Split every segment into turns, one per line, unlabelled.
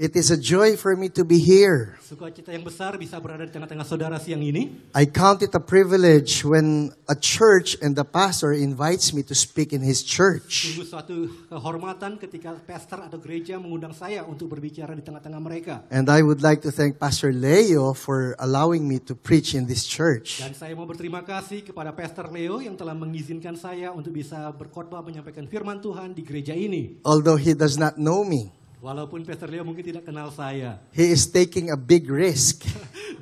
It is a joy for me to be here.
Sukacita yang besar bisa berada di tengah-tengah saudara siang ini.
I count it a privilege when a church and the pastor invites me to speak in his church.
Sungguh suatu kehormatan ketika pastor atau gereja mengundang saya untuk berbicara di tengah-tengah mereka.
And I would like to thank Pastor Leo for allowing me to preach in this church.
Dan saya mau berterima kasih kepada Pastor Leo yang telah mengizinkan saya untuk bisa berkhotbah menyampaikan firman Tuhan di gereja ini.
Although he does not know me,
Walaupun Pastor Leo mungkin tidak kenal saya,
he is taking a big risk.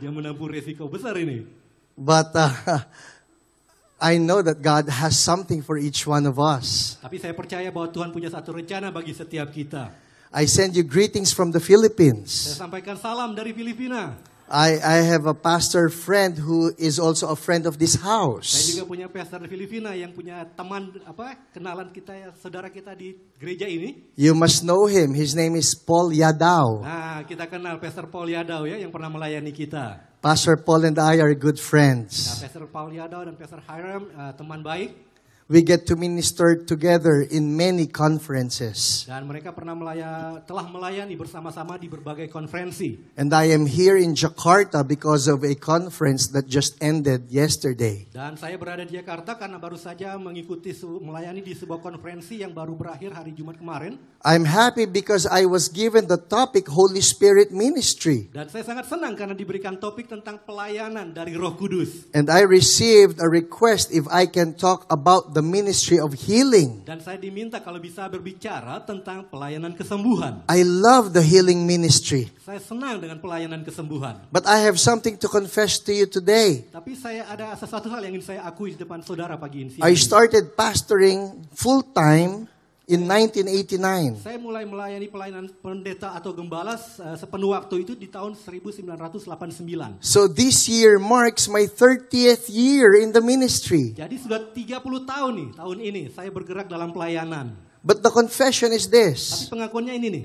dia menempuh resiko besar ini.
But I know that God has something for each one of us.
Tapi saya percaya bahwa Tuhan punya satu rencana bagi setiap kita.
I send you greetings from the
Saya
Philippines.
sampaikan salam dari Filipina.
I have a pastor friend who is also a friend of this
Saya
house.
juga punya pastor di Filipina yang punya teman kenalan kita, saudara kita di gereja ini.
You must know him. His name is Paul Yadao.
Nah, kita kenal Pastor Paul Yadao ya yang pernah melayani kita.
Pastor Paul and I are good
Nah,
friends.
Pastor Paul Yadao dan Pastor Hiram teman baik.
We get to minister together in many conferences.
Dan mereka telah melayani bersama-sama di berbagai konferensi.
And I am here in Jakarta because of a conference that just ended yesterday.
Dan saya berada di Jakarta karena baru saja melayani di sebuah konferensi yang baru berakhir hari Jumat kemarin.
I'm happy because I was given the topic Holy Spirit Ministry.
Dan saya sangat senang karena diberikan topik tentang pelayanan dari Roh Kudus.
And I received a request if I can talk about the ministry of healing.
Dan saya diminta kalau bisa berbicara tentang pelayanan kesembuhan.
I love the healing ministry.
Saya senang dengan pelayanan kesembuhan.
But I have something to confess to you today.
Tapi saya ada sesuatu hal yang ingin saya akui di depan saudara pagi ini.
I started pastoring full-time in 1989.
Saya mulai melayani pelayanan pendeta atau gembala sepenuh waktu itu di tahun 1989.
So this year marks my 30th year in the ministry.
Jadi sudah 30 tahun nih, tahun ini saya bergerak dalam pelayanan.
But the confession is
Tapi
this.
pengakuannya ini nih.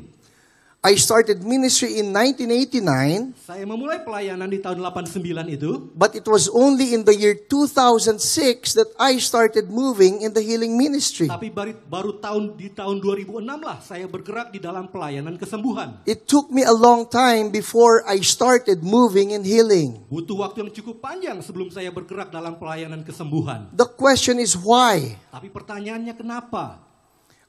I started ministry in 1989,
Saya memulai pelayanan di tahun 89 itu.
but it was only in the year 2006 that I started moving in the healing ministry.
Tapi baru di tahun 2006 lah saya bergerak di dalam pelayanan kesembuhan.
It took me a long time before I started moving in healing.
Butuh waktu yang cukup panjang sebelum saya bergerak dalam pelayanan kesembuhan.
The question is why?
Tapi pertanyaannya kenapa?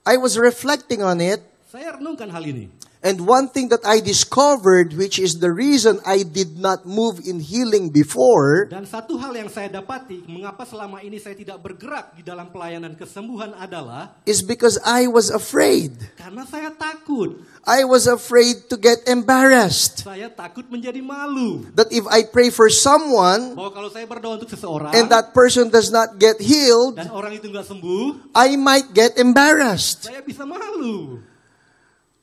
I was reflecting on it.
Saya renungkan hal ini.
And one thing that I discovered, which is the reason I did not move in healing before,
Dan satu hal yang saya dapati, mengapa selama ini saya tidak bergerak di dalam pelayanan kesembuhan adalah
is because I was afraid.
karena saya takut.
I was afraid to get embarrassed.
Saya takut menjadi malu.
That if I pray for someone
Bahwa kalau saya berdoa untuk seseorang
and that person does not get healed,
dan orang itu nggak sembuh,
I might get embarrassed.
saya bisa malu.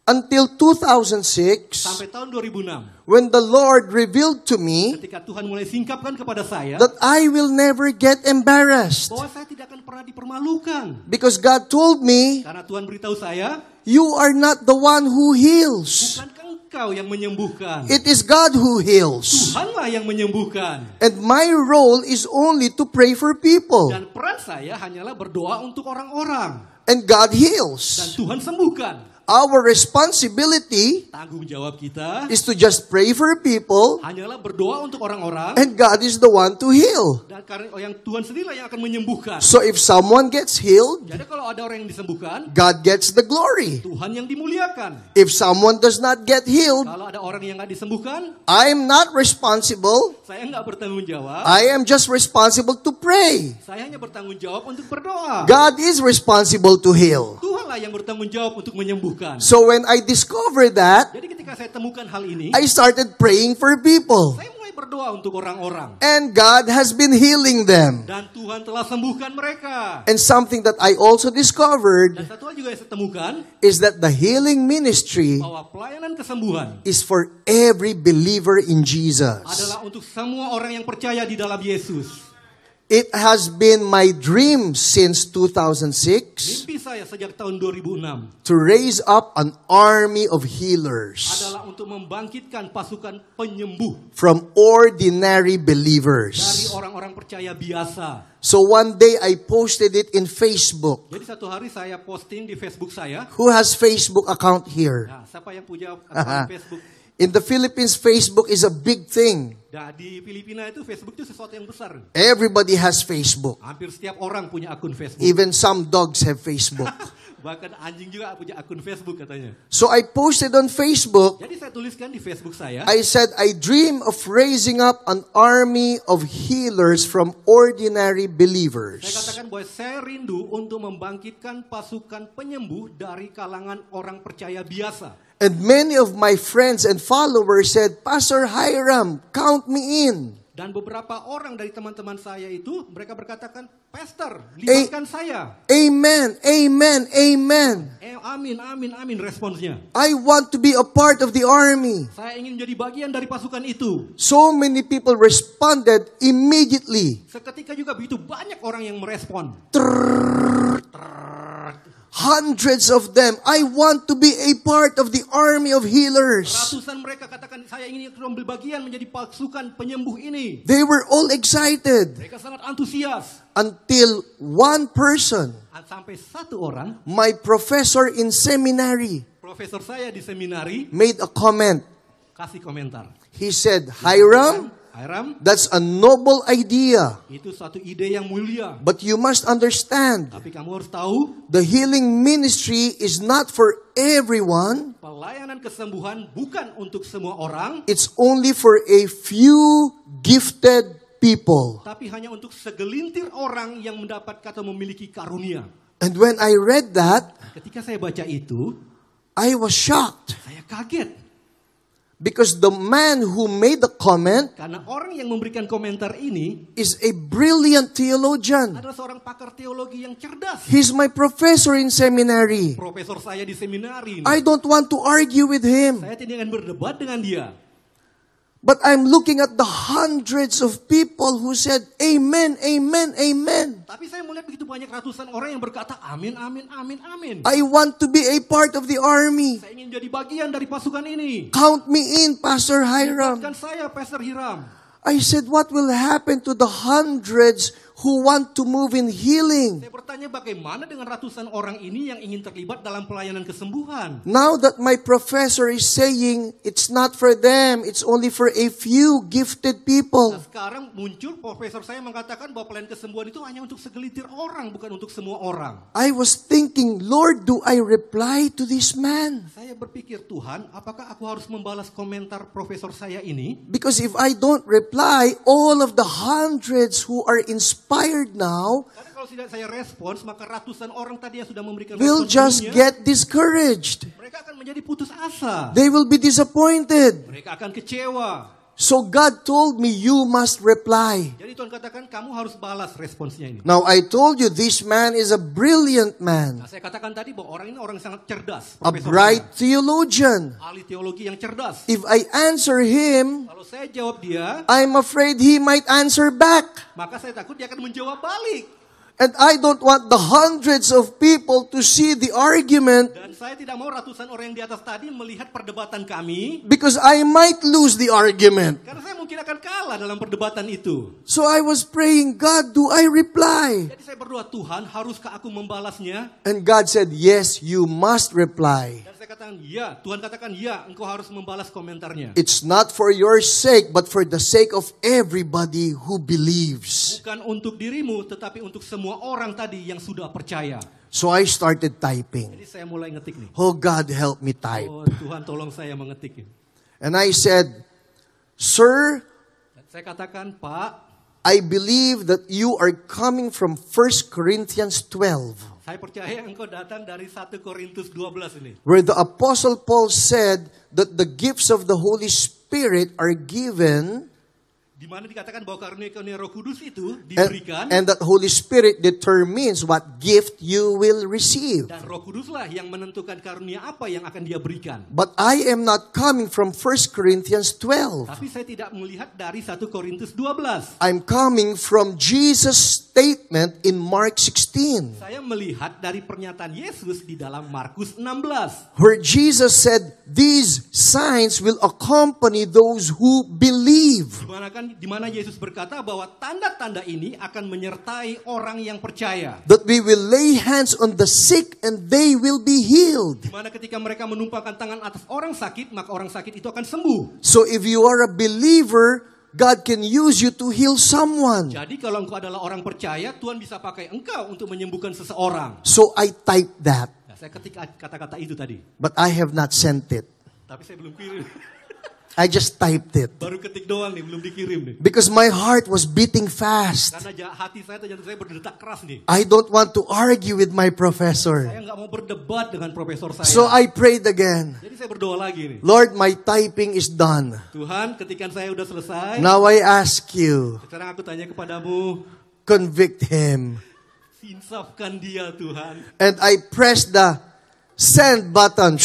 Until 2006,
Sampai tahun 2006,
when the Lord revealed to me
ketika Tuhan mulai singkapkan kepada saya
that I will never get embarrassed.
bahwa saya tidak akan pernah dipermalukan.
Because God told me,
Karena Tuhan beritahu saya,
you are not the one who heals.
bukankah engkau yang menyembuhkan?
It is God who heals.
Tuhanlah yang menyembuhkan.
And my role is only to pray for people.
Dan peran saya hanyalah berdoa untuk orang-orang.
And God
Dan
heals.
Tuhan sembuhkan.
Our responsibility
Tanggung jawab kita
is to just pray for people.
hanyalah berdoa untuk orang-orang.
And God is the one to heal.
Dan karena yang Tuhan sendirilah yang akan menyembuhkan.
So if someone gets healed,
Jadi kalau ada orang yang disembuhkan,
God gets the glory.
Tuhan yang dimuliakan.
If someone does not get healed,
Kalau ada orang yang nggak disembuhkan,
I'm not responsible.
saya nggak bertanggung jawab.
I am just responsible to pray.
Saya hanya bertanggung jawab untuk berdoa.
God is responsible to heal.
Tuhanlah yang bertanggung jawab untuk menyembuhkan.
So when I discovered that,
Jadi ketika saya temukan hal ini,
I started praying for people.
saya mulai berdoa untuk orang-orang.
And God has been healing them.
Dan Tuhan telah sembuhkan mereka.
And something that I also
Dan
discovered
satu hal juga yang saya temukan,
is that the healing ministry
bahwa pelayanan kesembuhan
is for every believer in Jesus.
adalah untuk semua orang yang percaya di dalam Yesus.
It has been my dream since 2006
Mimpi saya sejak tahun 2006
to raise up an army of healers
adalah untuk membangkitkan pasukan penyembuh
from ordinary
dari
believers.
orang-orang percaya biasa.
So one day I posted it in Facebook.
Jadi satu hari saya posting di Facebook saya.
Who has Facebook account here?
Nah, siapa yang punya akun Facebook?
In the Philippines, Facebook is a big thing.
Nah, di Filipina itu Facebook itu sesuatu yang besar.
Everybody has Facebook.
Hampir setiap orang punya akun Facebook.
Even some dogs have Facebook.
Bahkan anjing juga punya akun Facebook katanya.
So I posted on Facebook.
Jadi saya tuliskan di Facebook saya.
I said, I dream of raising up an army of healers from ordinary
Saya
believers.
katakan bahwa saya rindu untuk membangkitkan pasukan penyembuh dari kalangan orang percaya biasa.
And many of my friends and followers said, Pastor Hiram, count me in.
Dan beberapa orang dari teman-teman saya itu, mereka berkatakan, Pastor, libatkan saya.
Amen, amen, amen.
Amin, amin, amin responsnya.
I want to be a part of the army.
Saya ingin menjadi bagian dari pasukan itu.
So many people responded immediately.
Seketika juga begitu banyak orang yang merespon.
Hundreds of them. I want to be a part of the army of healers.
Ratusan mereka katakan, saya ingin ambil bagian menjadi pasukan penyembuh ini.
They were all excited
Mereka sangat antusias.
until one person,
Sampai satu orang,
my professor in seminary,
profesor saya di seminari,
made a comment.
kasih komentar.
He said, Hiram,
Hiram,
that's a noble idea.
itu satu ide yang mulia.
But you must understand,
Tapi kamu harus tahu,
the healing ministry is not for everyone.
pelayanan kesembuhan bukan untuk semua orang,
It's only for a few gifted people.
tapi hanya untuk segelintir orang yang mendapatkan atau memiliki karunia.
And when I read that,
Ketika saya baca itu,
I was shocked.
saya kaget.
Because the man who made the comment
Karena orang yang memberikan komentar ini
is a brilliant theologian.
adalah seorang pakar teologi yang cerdas.
He's my professor in seminary.
Profesor saya di seminari.
I don't want to argue with him.
Saya tidak akan berdebat dengan dia.
But I'm looking at the hundreds of people who said, Amen, Amen, Amen.
Tapi saya melihat begitu banyak ratusan orang yang berkata, amin, amin, amin, amin.
I want to be a part of the army.
Saya ingin jadi bagian dari pasukan ini.
Count me in, Pastor Hiram.
Bukan saya, Pastor Hiram.
I said, what will happen to the hundreds who want to move in healing?
Saya bertanya bagaimana dengan ratusan orang ini yang ingin terlibat dalam pelayanan kesembuhan.
Now that my professor is saying it's not for them, it's only for a few gifted
Nah,
people.
sekarang muncul profesor saya mengatakan bahwa pelayanan kesembuhan itu hanya untuk segelintir orang, bukan untuk semua orang.
I was thinking, Lord, do I reply to this man?
Saya berpikir, Tuhan, apakah aku harus membalas komentar profesor saya ini?
Because if I don't reply, all of the hundreds who are inspired now
Karena kalau tidak saya respons, maka ratusan orang tadi yang sudah memberikan
will
respon
just
sebelumnya,
get discouraged.
mereka akan menjadi putus asa.
They will be disappointed.
Mereka akan kecewa.
So God told me, you must reply.
Jadi Tuhan katakan, kamu harus balas responsnya ini.
Now I told you, this man is a brilliant man,
Nah, saya katakan tadi bahwa orang ini orang yang sangat cerdas.
a
Profesor
bright
saya,
theologian.
ahli teologi yang cerdas.
If I answer him,
Kalau saya jawab dia,
I'm afraid he might answer back.
maka saya takut dia akan menjawab balik.
And I don't want the hundreds of people to see the argument
Dan saya tidak mau ratusan orang yang di atas tadi melihat perdebatan kami,
because I might lose the argument.
karena saya mungkin akan kalah dalam perdebatan itu.
So I was praying, God, do I reply?
Jadi saya berdoa, Tuhan, haruskah aku membalasnya?
And God said, yes, you must reply.
Dan saya katakan, ya. Tuhan katakan, ya, engkau harus membalas komentarnya.
It's not for your sake, but for the sake of everybody who believes.
Bukan untuk dirimu, tetapi untuk semua orang tadi yang sudah percaya.
So I started typing.
Jadi saya mulai ngetik nih.
Oh, God, help me type.
Oh, Tuhan tolong saya mengetik.
And I said, Sir,
Dan saya katakan, Pak,
I believe that you are coming from 1 Corinthians 12,
saya percaya engkau datang dari 1 Korintus 12 ini.
where the Apostle Paul said that the gifts of the Holy Spirit are given
di mana dikatakan bahwa karunia-karunia Roh Kudus itu
And,
diberikan
and that Holy Spirit determines what gift you will receive.
dan Roh Kuduslah yang menentukan karunia apa yang akan dia berikan.
But I am not coming from 1 Corinthians 12.
Tapi saya tidak melihat dari 1 Korintus 12.
I'm coming from Jesus' statement in Mark 16,
Saya melihat dari pernyataan Yesus di dalam Markus 16.
where Jesus said, "These signs will accompany those who believe."
Di mana Yesus berkata bahwa tanda-tanda ini akan menyertai orang yang percaya.
That we will lay hands on the sick and they will be healed.
Di mana ketika mereka menumpangkan tangan atas orang sakit, maka orang sakit itu akan sembuh.
So if you are a believer, God can use you to heal someone.
Jadi kalau engkau adalah orang percaya, Tuhan bisa pakai engkau untuk menyembuhkan seseorang.
So I typed that,
Nah, saya ketik kata-kata itu tadi,
but I have not sent it.
tapi saya belum kirim.
I just typed it.
Baru ketik doang nih, belum dikirim nih.
Because my heart was beating fast.
Karena hati saya atau jantung saya berdetak keras nih.
I don't want to argue with my professor.
Saya nggak mau berdebat dengan profesor saya.
So I prayed again.
Jadi saya berdoa lagi nih.
Lord, my typing is done.
Tuhan, ketikan saya udah selesai.
Now I ask you,
Sekarang aku tanya kepadamu,
convict him.
insafkan dia Tuhan.
And I pressed the send button.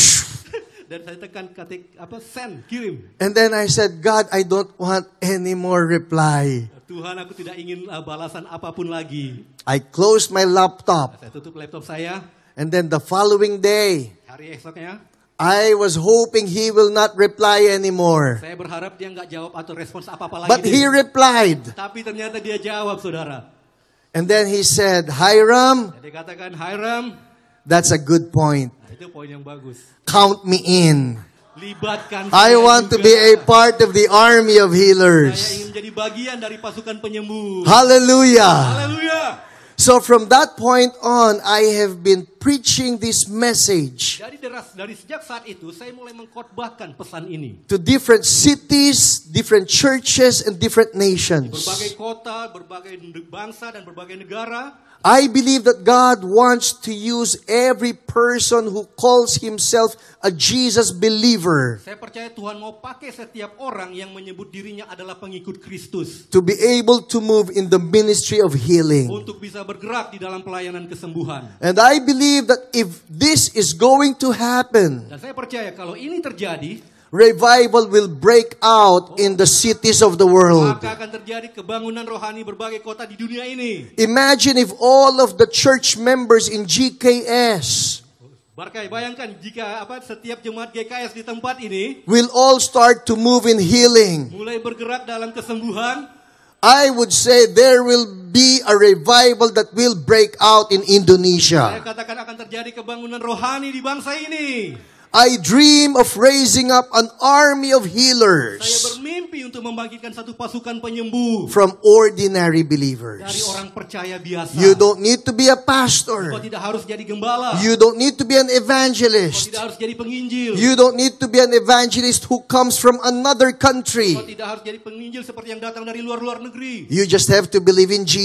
Dan saya tekan ketik send, kirim.
And then I said, God, I don't want any more reply.
Tuhan, aku tidak ingin balasan apapun lagi.
I closed my laptop.
Saya tutup laptop saya.
And then the following day,
Hari esoknya,
I was hoping he will not reply anymore.
saya berharap dia nggak jawab atau respons apa-apa lagi.
But he replied.
Tapi ternyata dia jawab, saudara.
And then he said, Hiram,
Jadi katakan, Hiram,
that's a good point.
nah, itu poin yang bagus.
Count me in.
Libatkan
I
saya
want to
juga.
be a part of the army of
Saya
healers.
ingin menjadi bagian dari pasukan penyembuh.
Hallelujah.
Haleluya.
So from that point on, I have been preaching this message
Dari sejak saat itu, saya mulai mengkhotbahkan pesan ini.
to different cities, different churches, and different nations.
Berbagai kota, berbagai bangsa, dan berbagai negara.
I believe that God wants to use every person who calls himself a Jesus believer
Saya percaya Tuhan mau pakai setiap orang yang menyebut dirinya adalah pengikut Kristus.
to be able to move in the ministry of healing.
Untuk bisa bergerak di dalam pelayanan kesembuhan.
And I believe that if this is going to happen,
Dan saya percaya kalau ini terjadi,
revival will break out in the cities of the world.
maka akan terjadi kebangunan rohani berbagai kota di dunia ini.
Imagine if all of the church members in GKS
Barkai, bayangkan jika setiap jemaat GKS di tempat ini
will all start to move in healing.
mulai bergerak dalam kesembuhan,
I would say there will be a revival that will break out in
saya
Indonesia.
katakan akan terjadi kebangunan rohani di bangsa ini.
I dream of raising up an army of
Saya
healers
bermimpi untuk membangkitkan satu pasukan penyembuh
from ordinary
dari
believers.
orang percaya biasa.
You don't need to be a
Kau
pastor.
tidak harus jadi gembala.
You don't need to be an
Kau
evangelist.
tidak harus jadi penginjil.
You don't need to be an evangelist who comes from another
Kau
country.
tidak harus jadi penginjil seperti yang datang dari luar negeri.
You just have to believe in
Kau cukup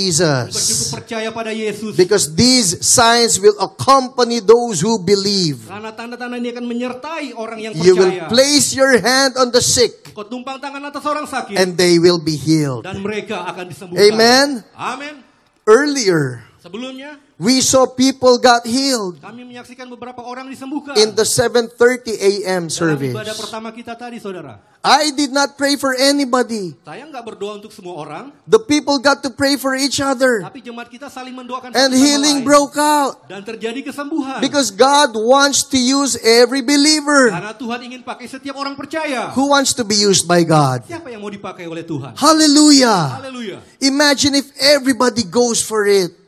Jesus.
percaya pada Yesus.
Because these signs will accompany those who believe.
Karena tanda-tanda ini akan menyertai orang yang
You will
percaya.
place your hand on the sick
Kau tumpang tangan atas orang sakit
and they will be healed.
dan mereka akan disembuhkan.
Amen.
Amin.
Earlier,
Sebelumnya
we saw people got healed
kami menyaksikan beberapa orang disembuhkan.
in the 7:30 a.m.
Dalam ibadah
service.
pertama kita tadi, saudara.
I did not pray for anybody.
Saya nggak berdoa untuk semua orang,
The people got to pray for each other.
tapi jemaat kita saling mendoakan
And
satu sama
healing
lain.
broke out.
Dan terjadi kesembuhan.
Because God wants to use every believer.
Karena Tuhan ingin pakai setiap orang percaya.
Who wants to be used by God?
Siapa yang mau dipakai oleh Tuhan?
Hallelujah.
Haleluya.
Imagine if everybody goes for it.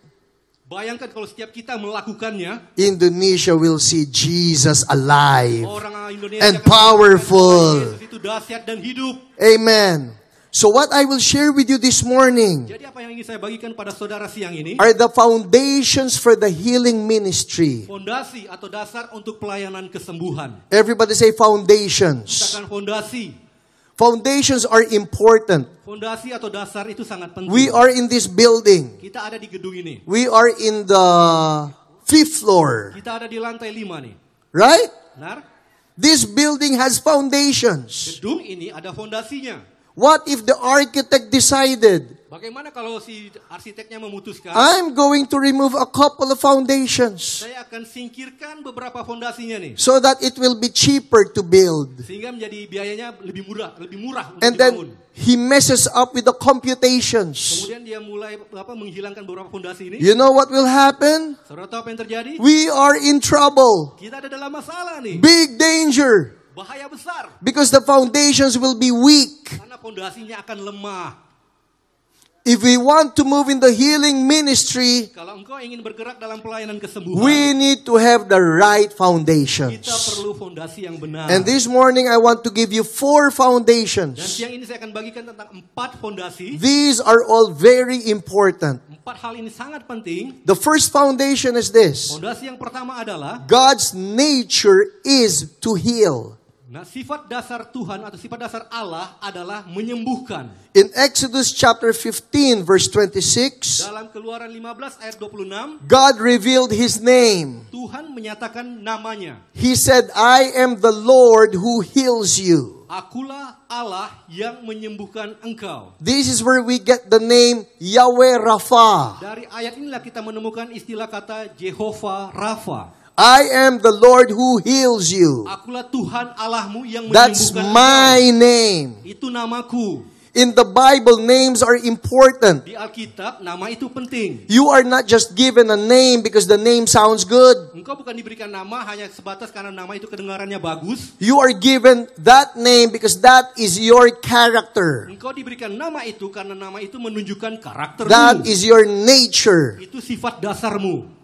Bayangkan kalau setiap kita melakukannya,
Indonesia will see Jesus alive.
orang Indonesia
And
akan
powerful.
mengatakan Yesus itu dahsyat dan hidup.
Amen. So what I will share with you this morning
Jadi apa yang ingin saya bagikan pada saudara siang ini?
are the foundations for the healing ministry.
Fondasi atau dasar untuk pelayanan kesembuhan.
Everybody say foundations.
Katakan fondasi.
Foundations are important.
Fondasi atau dasar itu sangat penting.
We are in this building.
Kita ada di gedung ini.
We are in the 5th floor.
Kita ada di lantai 5 nih.
Right?
Benar?
This building has foundations.
Gedung ini ada fondasinya.
What if the architect decided,
Bagaimana kalau si arsiteknya memutuskan,
I'm going to remove a couple of foundations
saya akan singkirkan beberapa fondasinya nih,
so that it will be cheaper to build.
sehingga menjadi biayanya lebih murah untuk
And
dibangun.
then he messes up with the computations.
Kemudian dia mulai menghilangkan beberapa fondasi ini.
You know what will happen?
Saudara tahu apa yang terjadi?
We are in trouble.
Kita ada dalam masalah nih.
Big danger.
Bahaya besar.
Because the foundations will be weak.
Karena fondasinya akan lemah.
If we want to move in the healing ministry,
Kalau engkau ingin bergerak dalam pelayanan kesembuhan,
we need to have the right
kita
foundations.
perlu fondasi yang benar.
And this morning I want to give you 4
Dan
foundations.
siang ini saya akan bagikan tentang 4 fondasi.
These are all very important.
4 hal ini sangat penting.
The first foundation is this.
Fondasi yang pertama adalah,
God's nature is to heal.
nah, sifat dasar Tuhan atau sifat dasar Allah adalah menyembuhkan.
In Exodus chapter 15 verse 26,
Dalam Keluaran 15 ayat 26,
God revealed His name.
Tuhan menyatakan namanya.
He said, I am the Lord who heals you.
Akulah Allah yang menyembuhkan engkau.
This is where we get the name Yahweh Rapha.
Dari ayat inilah kita menemukan istilah kata Jehovah Rafa.
I am the Lord who heals you.
Akulah Tuhan Allahmu yang
That's
menyembuhkan
my name.
engkau. Itu namaku.
In the Bible, names are important.
Di Alkitab, nama itu penting.
You are not just given a name because the name sounds good.
Engkau bukan diberikan nama hanya sebatas karena nama itu kedengarannya bagus.
You are given that name because that is your character.
Engkau diberikan nama itu karena nama itu menunjukkan karaktermu.
That is your nature.
Itu sifat dasarmu.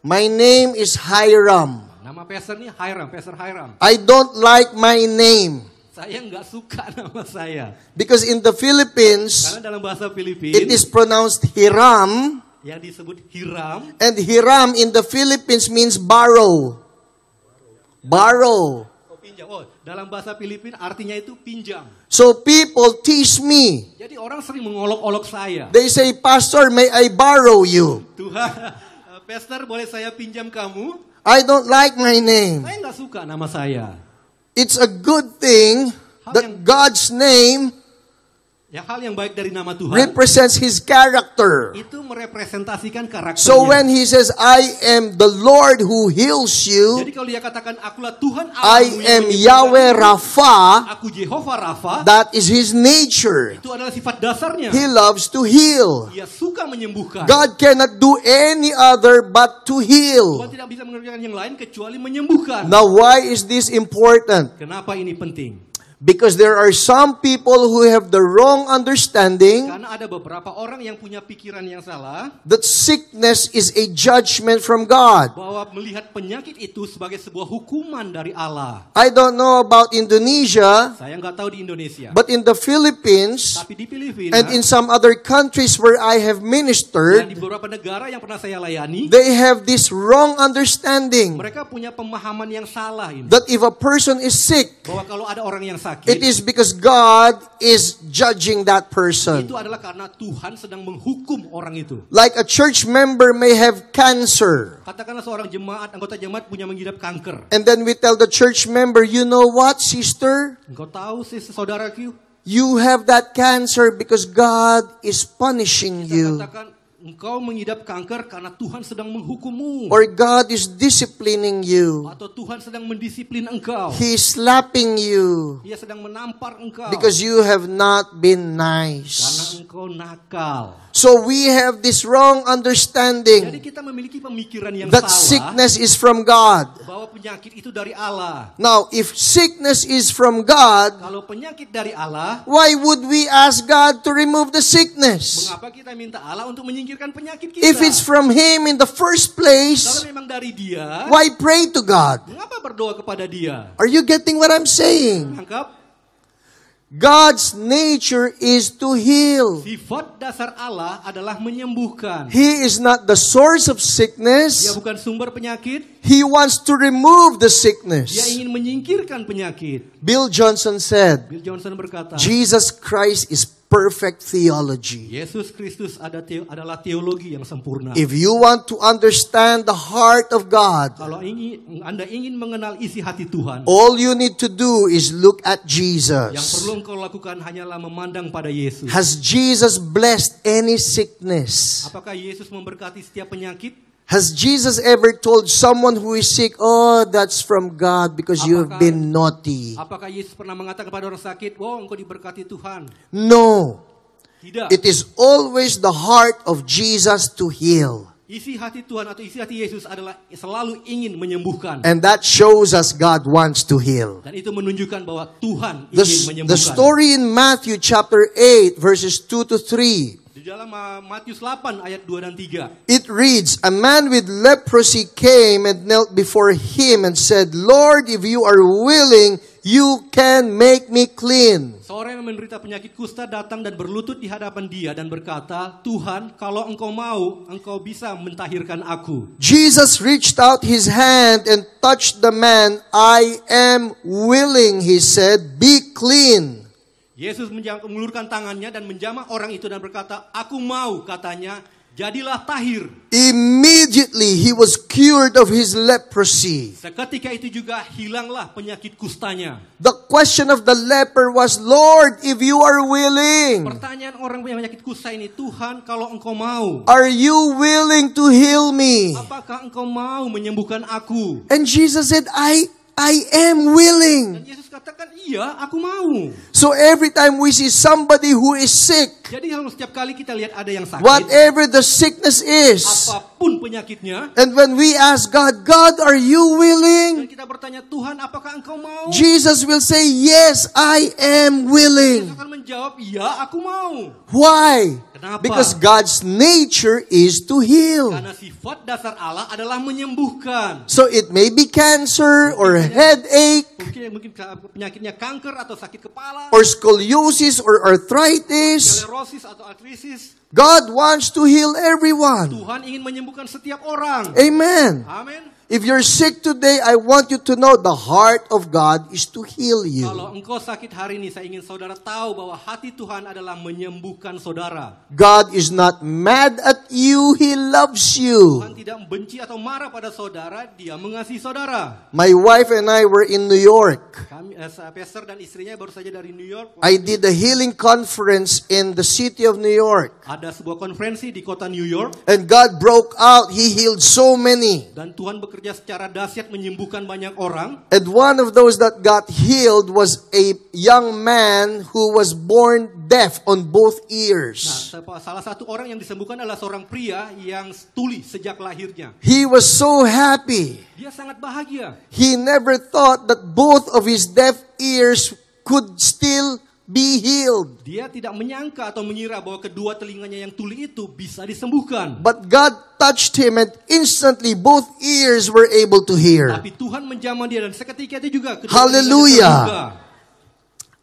My name is Hiram.
Nama pastor ini Hiram, Pastor Hiram.
I don't like my name
Saya nggak suka nama saya.
because in the Philippines,
Karena dalam bahasa
it
Filipina
is pronounced Hiram.
yang disebut Hiram,
And Hiram in the Philippines means borrow. Borrow.
pinjam. Oh, dalam bahasa Filipina artinya itu pinjam.
So people tease me.
Jadi orang sering mengolok-olok saya.
They say, Pastor, may I borrow you?
Tuhan, Pastor, boleh saya pinjam kamu?
I don't like my name.
Saya nggak suka nama saya.
It's a good thing that God's name
Ya, hal yang baik dari nama Tuhan
represents His character.
itu merepresentasikan karakternya.
So when He says, I am the Lord who heals you,
Jadi kalau dia katakan akulah Tuhan
I
Allahmu yang
am
menyembuhkan
Yahweh Rapha,
aku Jehovah Rafa,
that is His nature.
itu adalah sifat dasarnya.
He loves to heal.
Dia suka menyembuhkan.
God cannot do any other but to
Tuhan
heal.
tidak bisa mengerjakan yang lain kecuali menyembuhkan.
Now, why is this important?
Kenapa ini penting?
Because there are some people who have the wrong understanding
Karena ada beberapa orang yang punya pikiran yang salah
that sickness is a judgment from God.
bahwa melihat penyakit itu sebagai sebuah hukuman dari Allah.
I don't know about Indonesia,
Saya nggak tahu di Indonesia,
but in the Philippines
tapi di Filipina
and in some other countries where I have
dan
ministered,
di beberapa negara yang pernah saya layani,
they have this wrong understanding
mereka punya pemahaman yang salah ini.
that if a person is sick,
Bahwa kalau ada orang yang sakit,
it is because God is judging that person.
itu adalah karena Tuhan sedang menghukum orang itu.
Like a church member may have cancer.
Katakanlah seorang jemaat, anggota jemaat punya mengidap kanker.
And then we tell the church member, you know what, sister?
Engkau tahu sih saudaraku,
You have that cancer because God is punishing
kita
you.
katakan engkau mengidap kanker karena Tuhan sedang menghukummu.
Or God is disciplining you.
Atau Tuhan sedang mendisiplin engkau.
He is slapping you
Dia sedang menampar engkau.
because you have not been
Karena
nice.
engkau nakal.
So we have this wrong
Jadi
understanding
kita memiliki pemikiran yang
that
salah
sickness is from God.
bahwa penyakit itu dari Allah.
Now, if sickness is from God,
Kalau penyakit dari Allah,
why would we ask God to remove the sickness?
mengapa kita minta Allah untuk menyingkirkan penyakit kita?
If it's from Him in the first
Kalau
place,
memang dari Dia,
why pray to God?
mengapa berdoa kepada Dia?
Are you getting what I'm saying?
Tangkap?
God's nature is to heal.
Sifat dasar Allah adalah menyembuhkan.
He is not the source of
Dia
sickness.
bukan sumber penyakit,
He wants to remove the
Dia
sickness.
ingin menyingkirkan penyakit.
Bill Johnson said,
Bill Johnson berkata,
Jesus Christ is perfect theology.
Yesus Kristus adalah teologi yang sempurna.
If you want to understand the heart of God,
Kalau Anda ingin mengenal isi hati Tuhan,
all you need to do is look at
yang
Jesus.
perlu engkau lakukan hanyalah memandang pada Yesus.
Has Jesus blessed any sickness?
Apakah Yesus memberkati setiap penyakit?
Has Jesus ever told someone who is sick, "Oh, that's from God because you have been naughty"?
Apakah Yesus pernah mengatakan kepada orang sakit, "Wow, engkau diberkati Tuhan"?
No.
Tidak.
It is always the heart of Jesus to heal.
Isi hati Tuhan atau isi hati Yesus adalah selalu ingin menyembuhkan.
And that shows us God wants to heal.
Dan itu menunjukkan bahwa Tuhan ingin
The
menyembuhkan.
story in Matthew chapter 8 verses 2 to 3.
Di dalam Matius 8 ayat 2 dan 3.
It reads, "A man with leprosy came and knelt before him and said, 'Lord, if you are willing, you can make me clean.'
Seorang yang menderita penyakit kusta datang dan berlutut di hadapan dia dan berkata, "Tuhan, kalau engkau mau, engkau bisa mentahirkan aku."
Jesus reached out his hand and touched the man. "I am willing," he said, "be clean."
Yesus mengulurkan tangannya dan menjamah orang itu dan berkata, "Aku mau," katanya, "jadilah tahir."
Immediately he was cured of his leprosy.
Seketika itu juga hilanglah penyakit kustanya.
The question of the leper was, "Lord, if you are willing,
Pertanyaan orang punya penyakit kusta ini, "Tuhan, kalau engkau mau,
are you willing to heal me?"
apakah engkau mau menyembuhkan aku?"
And Jesus said, I am willing.
Dan Yesus katakan, "Iya, aku mau."
So every time we see somebody who is sick,
Jadi kalau setiap kali kita lihat ada yang sakit,
whatever the sickness is,
apapun penyakitnya,
and when we ask God, "God, are you
dan
willing?"
kita bertanya, "Tuhan, apakah engkau mau?"
Jesus will say, "Yes, I am
Yesus
willing."
akan menjawab, "Iya, aku mau."
Why?
Kenapa?
Because God's nature is to heal.
Karena sifat dasar Allah adalah menyembuhkan.
So it may be cancer or headache
Mungkin penyakitnya kanker atau sakit kepala,
or scoliosis or arthritis.
sklerosis atau artritis.
God wants to heal everyone.
Tuhan ingin menyembuhkan setiap orang.
Amen.
Amin.
If you're sick today, I want you to know the heart of God is to heal you.
Kalau engkau sakit hari ini, saya ingin saudara tahu bahwa hati Tuhan adalah menyembuhkan saudara.
God is not mad at you, He loves you.
Tuhan tidak membenci atau marah pada saudara, Dia mengasihi saudara.
My wife and I were in New York.
Kami, pastor dan istrinya baru saja dari New York.
I did a healing conference in the city of New York.
Ada sebuah konferensi di kota New York.
And God broke out. He healed so many.
Dan Tuhan bekerja secara dahsyat menyembuhkan banyak orang.
And one of those that got healed was a young man who was born deaf on both ears.
Nah, salah satu orang yang disembuhkan adalah seorang pria yang tuli sejak lahirnya.
He was so happy.
Dia sangat bahagia.
He never thought that both of his deaf ears could still be healed.
Dia tidak menyangka atau mengira bahwa kedua telinganya yang tuli itu bisa disembuhkan.
But God touched him and instantly both ears were able to hear.
Tapi Tuhan menjamah dia dan seketika itu juga kedua
Hallelujah.
telinganya terbuka.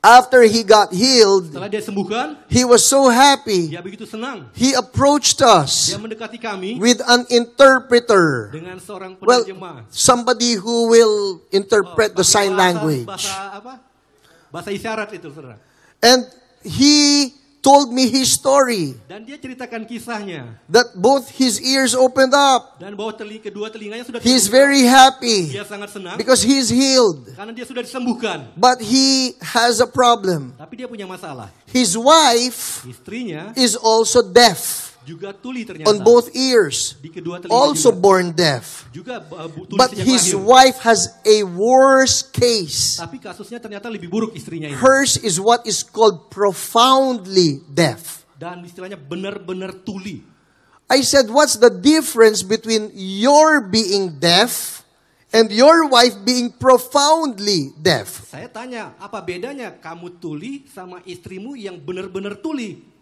After he got healed,
Setelah dia sembuhkan,
he was so happy.
dia begitu senang.
He approached us
Dia mendekati kami
with an interpreter.
dengan seorang
Well,
penerjemah.
somebody who will interpret the sign language.
Bahasa apa? Bahasa isyarat itu, saudara.
And he told me his story.
Dan dia ceritakan kisahnya.
That both his ears opened up.
Dan bahwa kedua telinganya sudah
He's
terbuka.
very happy
Dia sangat senang
because he's healed.
karena dia sudah disembuhkan.
But he has a problem.
Tapi dia punya masalah.
His wife
Istrinya
is also deaf
juga tuli ternyata.
on both ears.
Di kedua telinga
Also
juga.
born deaf.
Juga tuli
But
sejak
his
lahir.
wife has a worse case.
Tapi kasusnya ternyata lebih buruk istrinya ini.
Hers is what is called profoundly deaf.
Dan istilahnya benar-benar tuli.
I said, what's the difference between your being deaf and your wife being profoundly deaf?
Saya tanya, apa bedanya kamu tuli sama istrimu yang benar-benar tuli?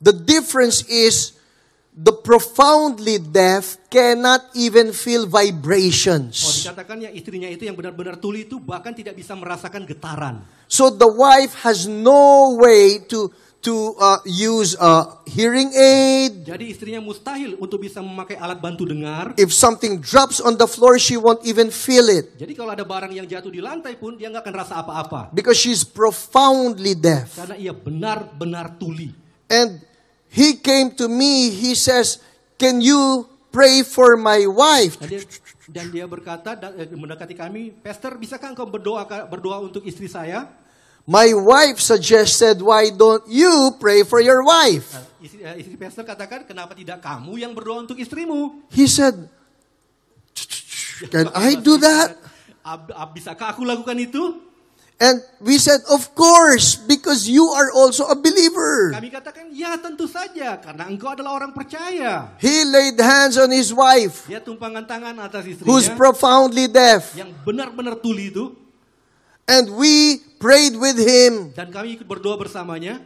The difference is the profoundly deaf cannot even feel vibrations.
Dikatakan ya istrinya itu yang benar-benar tuli itu bahkan tidak bisa merasakan getaran.
So the wife has no way to to use a hearing aid.
Jadi istrinya mustahil untuk bisa memakai alat bantu dengar.
If something drops on the floor, she won't even feel it.
Jadi kalau ada barang yang jatuh di lantai pun dia nggak akan rasa apa-apa.
Because she's profoundly deaf.
Karena ia benar-benar tuli.
And he came to me, he says, "Can you pray for my wife?"
Dan dia berkata, mendekati kami, "Pastor, bisakah engkau berdoa untuk istri saya?"
My wife suggested, "Why don't you pray for your wife?"
Istri pastor katakan, "Kenapa tidak kamu yang berdoa untuk istrimu?"
He said, "Can I do that?"
Bisakah aku lakukan itu?
And we said, "Of course, because you are also a believer."
Kami katakan, ya tentu saja, karena engkau adalah orang percaya.
He laid hands on his wife,
Dia tumpangan tangan atas
who's
istrinya,
profoundly deaf.
yang benar-benar tuli itu.
And we prayed with him.
Dan kami ikut berdoa bersamanya.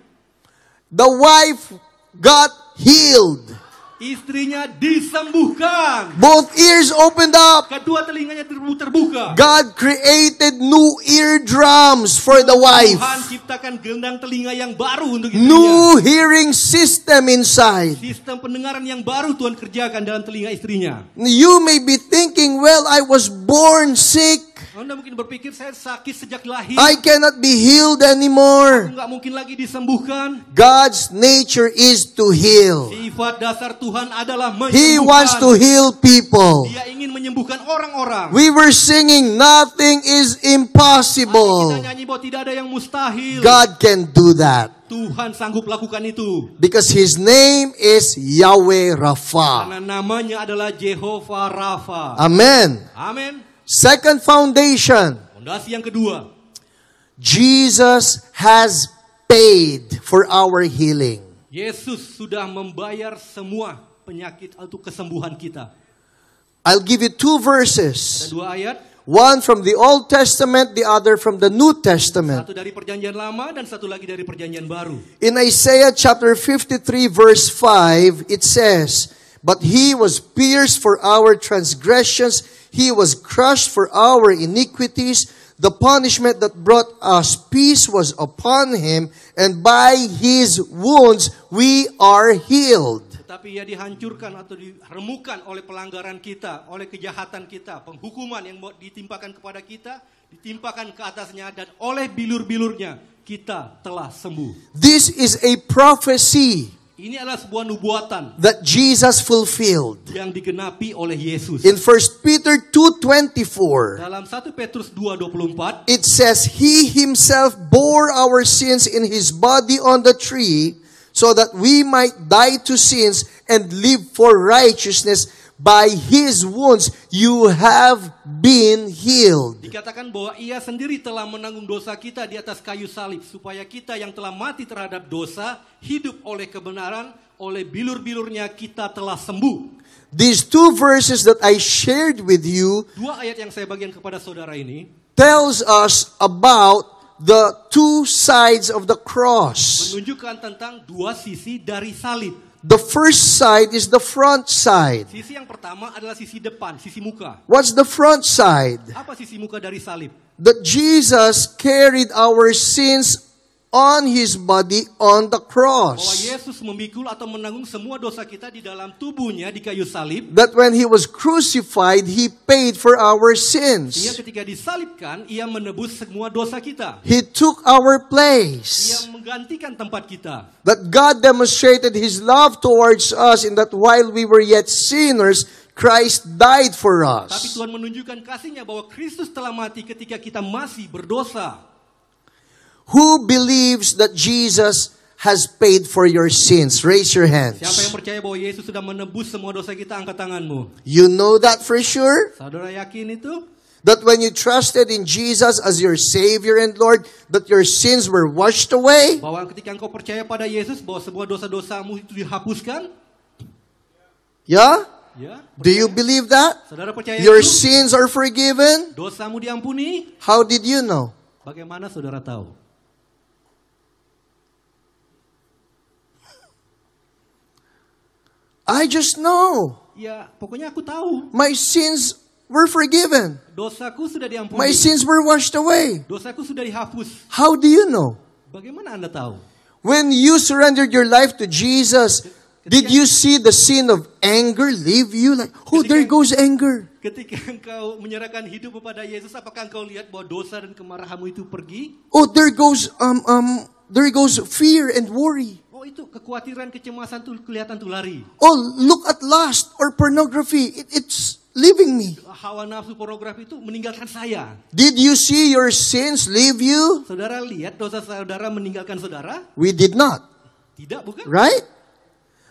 The wife got healed.
Istrinya disembuhkan.
Both ears opened up.
Kedua telinganya terbuka.
God created new eardrums for the wife.
Tuhan ciptakan gendang telinga yang baru untuk istrinya.
New hearing system inside.
Sistem pendengaran yang baru Tuhan kerjakan dalam telinga istrinya.
You may be thinking, "Well, I was born sick.
Anda mungkin berpikir, saya sakit sejak lahir.
I cannot be healed anymore."
Nggak mungkin lagi disembuhkan.
God's nature is to heal.
Sifat dasar Tuhan adalah
He
menyembuhkan.
wants to heal people.
Dia ingin menyembuhkan orang-orang.
We were singing, "Nothing is
Kita
impossible."
nyanyi bahwa tidak ada yang mustahil.
God can do that.
Tuhan sanggup lakukan itu.
Because His name is Yahweh Rapha.
Karena namanya adalah Jehovah Rafa.
Amen.
Amin.
Second foundation.
Fondasi yang kedua.
Jesus has paid for our healing.
Yesus sudah membayar semua penyakit atau kesembuhan kita.
I'll give you two
Ada
verses.
dua ayat.
One from the Old Testament, the other from the New Testament.
Satu dari perjanjian lama dan satu lagi dari perjanjian baru.
In Isaiah chapter 53 verse 5, it says, "But He was pierced for our transgressions, He was crushed for our iniquities. The punishment that brought us peace was upon Him, and by His wounds we are healed."
Tetapi ia dihancurkan atau diremukan oleh pelanggaran kita, oleh kejahatan kita, penghukuman yang ditimpakan kepada kita, ditimpakan ke atasnya, dan oleh bilur-bilurnya kita telah sembuh.
This is a prophecy
Ini adalah sebuah nubuatan
that Jesus fulfilled.
yang digenapi oleh Yesus.
In 1 Peter 2:24,
Dalam 1 Petrus 2:24,
it says, "He Himself bore our sins in His body on the tree, so that we might die to sins and live for righteousness. By His wounds you have been healed."
dikatakan bahwa ia sendiri telah menanggung dosa kita di atas kayu salib, supaya kita yang telah mati terhadap dosa, hidup oleh kebenaran, oleh bilur-bilurnya kita telah sembuh.
These two verses that I shared with you
Dua ayat yang saya bagikan kepada saudara ini
tells us about the two sides of the cross.
menunjukkan tentang dua sisi dari salib.
The first side is the front side.
Sisi yang pertama adalah sisi depan, sisi muka.
What's the front side?
Apa sisi muka dari salib?
That Jesus carried our sins on His body on the
Bahwa
cross.
Yesus memikul atau menanggung semua dosa kita di dalam tubuhnya di kayu salib.
That when He was crucified, He paid for our
Sehingga
sins.
ketika disalibkan, ia menebus semua dosa kita.
He took our
Ia
place.
menggantikan tempat kita.
That God demonstrated His love towards us in that while we were yet sinners, Christ died for
Tapi
us.
Tuhan menunjukkan kasih-Nya bahwa Kristus telah mati ketika kita masih berdosa.
Who believes that Jesus has paid for your sins? Raise your
Siapa yang
hands.
percaya bahwa Yesus sudah menebus semua dosa kita, angkat tanganmu.
You know that for sure?
Saudara yakin itu?
That when you trusted in Jesus as your Savior and Lord, that your sins were washed away?
Bahwa ketika engkau percaya pada Yesus, bahwa semua dosa-dosamu itu dihapuskan?
Yeah?
Ya.
Do you believe that?
Saudara percaya
Your
itu?
sins are forgiven?
Dosamu diampuni?
How did you know?
Bagaimana saudara tahu?
I just know.
Ya, pokoknya aku tahu.
My sins were forgiven.
Dosaku sudah diampuni.
My sins were washed away.
Dosaku sudah dihapus.
How do you know?
Bagaimana Anda tahu?
When you surrendered your life to Jesus, did you see the sin of anger leave you? Like, oh, there goes anger.
Ketika engkau menyerahkan hidup kepada Yesus, apakah engkau lihat bahwa dosa dan kemarahanmu itu pergi?
Oh, there goes fear and worry.
Oh, itu kekhawatiran, kecemasan tuh kelihatan tuh lari.
Oh, look at lust or pornography. It's leaving me.
Hawa nafsu pornografi itu meninggalkan saya.
Did you see your sins leave you?
Saudara lihat dosa saudara meninggalkan saudara?
We did not.
Tidak, bukan?
Right?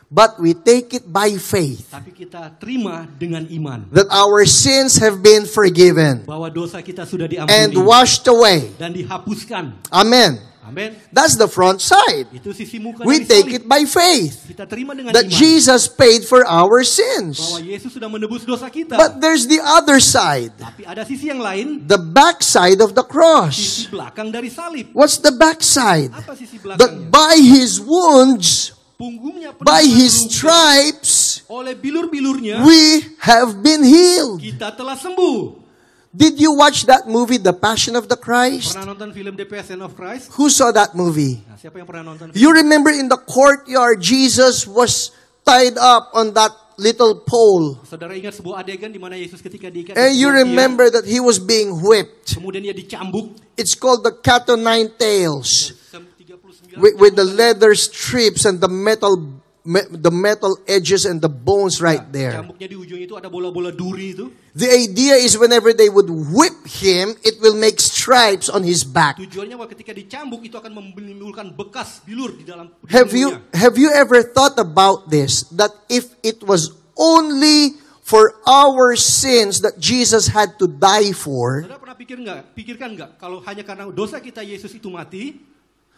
But we take it by faith
Tapi kita terima dengan iman.
that our sins have been forgiven
Bahwa dosa kita sudah
and
diampuni
washed away.
dan dihapuskan.
Amen.
Amin.
That's the front side.
Itu sisi muka
We
dari
take
salib.
it by faith
Kita terima dengan
that
iman.
Jesus paid for our
Bahwa
sins.
Yesus sudah menebus dosa kita.
But there's the other side,
Tapi ada sisi yang lain,
the back side of the cross.
sisi belakang dari salib.
What's the back side?
Apa sisi
That
belakangnya?
by His wounds,
Punggungnya penuh
by
dengan
His
luka.
stripes,
Oleh bilur-bilurnya
we have been healed.
kita telah sembuh.
Did you watch that movie, The Passion of the Christ?
Pernah nonton film The Passion of Christ?
Who saw that movie?
Nah, siapa yang pernah nonton?
You remember in the courtyard, Jesus was tied up on that little pole.
Saudara ingat sebuah adegan di mana Yesus ketika diikat
And
di
you
sebuah tiang,
remember that He was being whipped.
kemudian dia dicambuk.
It's called the cat o' nine tails.
39
With the leather strips and the metal edges and the bones right there.
Cambuknya di ujung itu ada bola-bola duri itu.
The idea is whenever they would whip Him, it will make stripes on His back.
Tujuannya bahwa ketika dicambuk itu akan menimbulkan bekas bilur di dalam
Have
punggungnya.
you ever thought about this? That if it was only for our sins that Jesus had to die for,
Saudara pernah pikirkan nggak kalau hanya karena dosa kita Yesus itu mati,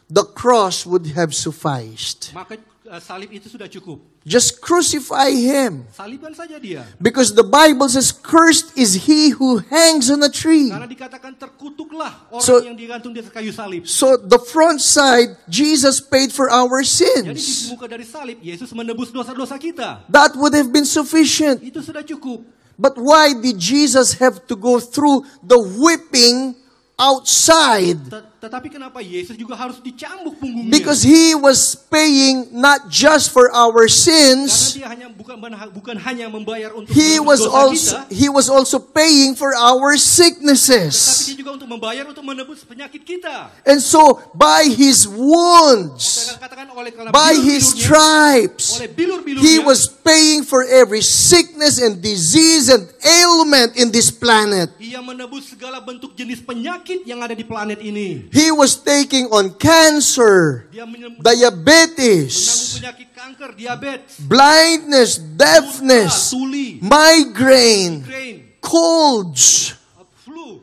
the cross would have sufficed.
maka salib itu sudah cukup.
Just crucify Him.
Salibkan saja dia.
Because the Bible says, cursed is he who hangs on a tree.
Karena dikatakan terkutuklah orang
So-
yang digantung di atas kayu salib.
So the front side, Jesus paid for our
Jadi di
sins.
muka dari salib, Yesus menebus dosa-dosa kita.
That would have been sufficient.
Itu sudah cukup.
But why did Jesus have to go through the whipping outside?
Tetapi kenapa Yesus juga harus dicambuk punggungnya?
Because He was paying not just for our
Karena
sins,
dia hanya bukan hanya membayar untuk
He
menebus
was
dosa kita,
He was also paying for our
tetapi
sicknesses.
dia juga untuk membayar untuk menebus penyakit kita.
And so by His wounds,
Saya katakan oleh karena
by His
bilur-bilurnya,
stripes,
oleh bilur-bilurnya,
He was paying for every sickness and disease and ailment in this planet.
Dia menebus segala bentuk jenis penyakit yang ada di planet ini.
He was taking on cancer,
Dia menanggung
diabetes,
penyakit kanker, diabetes,
blindness, deafness,
tuli,
migraine,
migrain,
colds.
flu.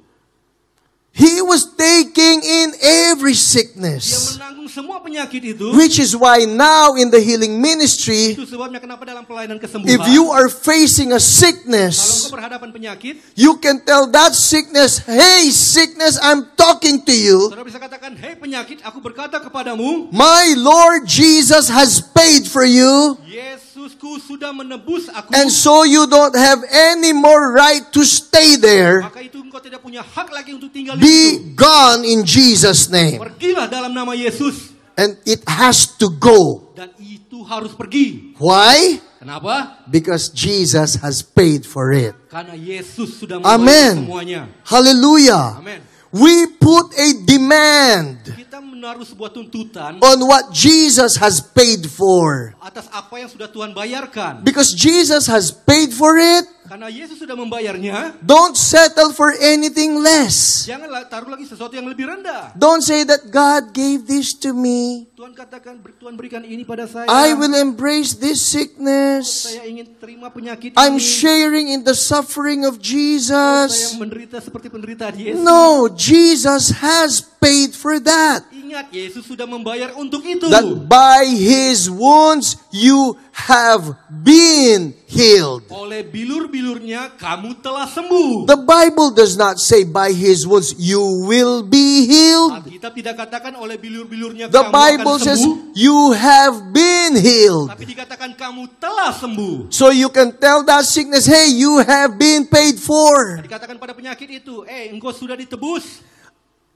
He was taking in every
Dia
sickness.
menanggung semua penyakit itu.
Which is why now in the healing ministry,
Itu sebabnya kenapa dalam pelayanan
if
kesembuhan,
you are facing a
kalau
sickness,
engkau berhadapan penyakit,
you can tell that sickness, hey sickness, I'm talking to you.
saudara bisa katakan, hei penyakit, aku berkata kepadamu,
My Lord Jesus has paid for you.
Yesusku sudah menebus aku.
And so you don't have any more right to stay there.
Maka itu engkau tidak punya hak lagi untuk tinggal di situ.
Be gone in Jesus' name.
Pergilah dalam nama Yesus.
And it has to go.
Dan itu harus pergi.
Why?
Kenapa?
Because Jesus has paid for it.
Karena Yesus sudah membayar
Amen.
semuanya.
Hallelujah.
Amin.
We put a demand
Kita menaruh sebuah tuntutan
on what Jesus has paid for.
atas apa yang sudah Tuhan bayarkan.
Because Jesus has paid for it,
Karena Yesus sudah membayarnya,
don't settle for anything less.
janganlah taruh lagi sesuatu yang lebih rendah.
Don't say that God gave this to me.
Tuhan katakan, Tuhan berikan ini pada saya.
I will embrace this sickness.
Saya ingin terima penyakit
I'm
ini.
sharing in the suffering of
Saya
Jesus.
menderita seperti penderitaan Yesus.
No, Jesus has paid for that.
Ingat, Yesus sudah membayar untuk itu.
That by His wounds you have been healed.
Oleh bilur-bilurnya kamu telah sembuh.
The Bible does not say by His wounds you will be healed.
Alkitab tidak katakan oleh bilur-bilurnya
The
kamu
Bible
akan
says
sembuh.
you have been healed.
Tapi dikatakan kamu telah sembuh.
So you can tell that sickness, hey, you have been paid for.
Dikatakan pada penyakit itu, engkau sudah ditebus.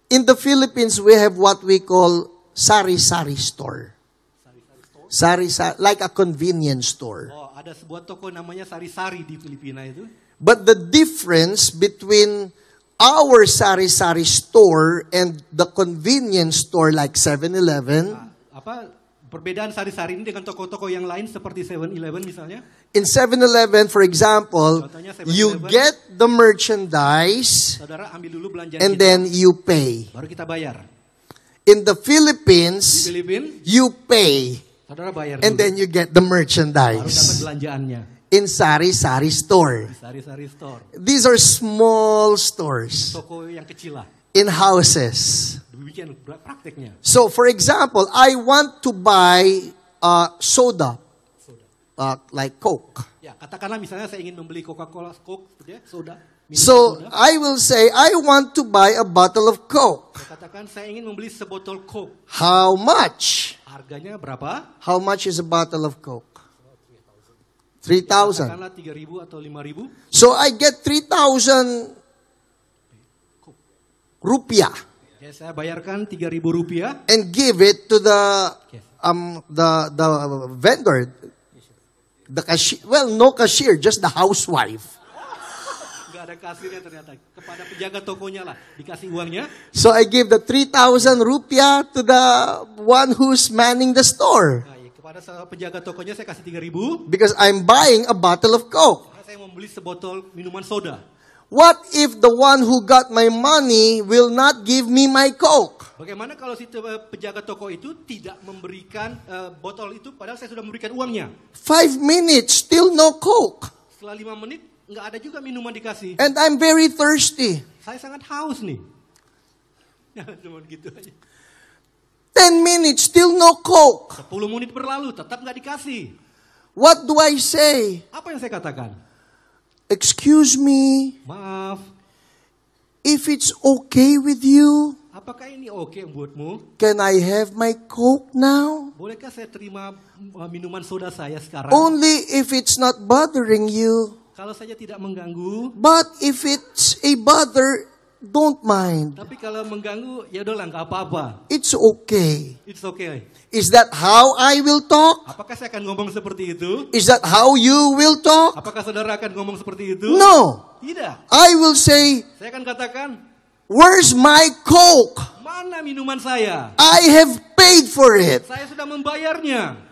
In the Philippines, we have what we call sari-sari store. Sari-sari, like a convenience store.
Oh, ada sebuah toko namanya Sari-Sari di Filipina itu.
But the difference between our sari-sari store and the convenience store like 7-Eleven,
Perbedaan Sari-Sari ini dengan toko-toko yang lain seperti 7-Eleven misalnya.
in 7-Eleven, for example,
Contohnya 7-Eleven,
you get the merchandise
saudara ambil dulu belanjaan
and
kita,
then you pay.
baru kita bayar.
In the
Di
Philippines,
Filipina,
you pay
saudara bayar
and
dulu,
then you get the
baru dapat
merchandise
belanjaannya.
in sari-sari store.
Sari-Sari store,
These are small stores
toko yang kecil lah.
in houses.
Demikian prakteknya.
So, for example, I want to buy soda, like Coke.
Ya, katakanlah misalnya saya ingin membeli Coca-Cola, Coke, seperti ya, soda. minum
So,
soda.
I will say, I want to buy a bottle of Coke.
Saya katakan saya ingin membeli sebotol Coke.
How much?
Harganya berapa?
How much is a bottle of Coke? 3,000.
Katakanlah 3.000 atau 5.000.
So, I get 3,000 rupiah
Ya, saya bayarkan 3.000 rupiah.
and give it to the
Yes.
the vendor, the cashier. Well, no cashier, just the housewife.
Nggak ada kasirnya ternyata. Kepada penjaga tokonya lah. Dikasih uangnya.
So I give the 3,000 rupiah to the one who's manning the store
Nah, ya, kepada penjaga tokonya saya kasih 3.000.
because I'm buying a bottle of Coke.
Karena saya mau beli sebotol minuman soda.
What if the one who got my money will not give me my Coke?
Bagaimana kalau si penjaga toko itu tidak memberikan botol itu padahal saya sudah memberikan uangnya.
5 minutes, still no Coke.
Setelah 5 menit nggak ada juga minuman dikasih.
And I'm very thirsty.
Saya sangat haus nih. Ya, cuma gitu aja.
10 minutes, still no Coke.
10 menit berlalu tetap nggak dikasih.
What do I say?
Apa yang saya katakan?
Excuse me,
Maaf,
if it's okay with you,
apakah ini oke buatmu?
can I have my Coke now?
Bolehkah saya terima minuman soda saya sekarang?
Only if it's not bothering you.
Kalau saja tidak mengganggu,
But if it's a bother, don't mind.
tapi kalau mengganggu ya udahlah nggak apa-apa.
It's okay.
It's okay.
Is that how I will talk?
Apakah saya akan ngomong seperti itu?
Is that how you will talk?
Apakah saudara akan ngomong seperti itu?
No.
Tidak.
I will say,
Saya akan katakan,
where's my Coke?
mana minuman saya?
I have paid for it.
Saya sudah membayarnya.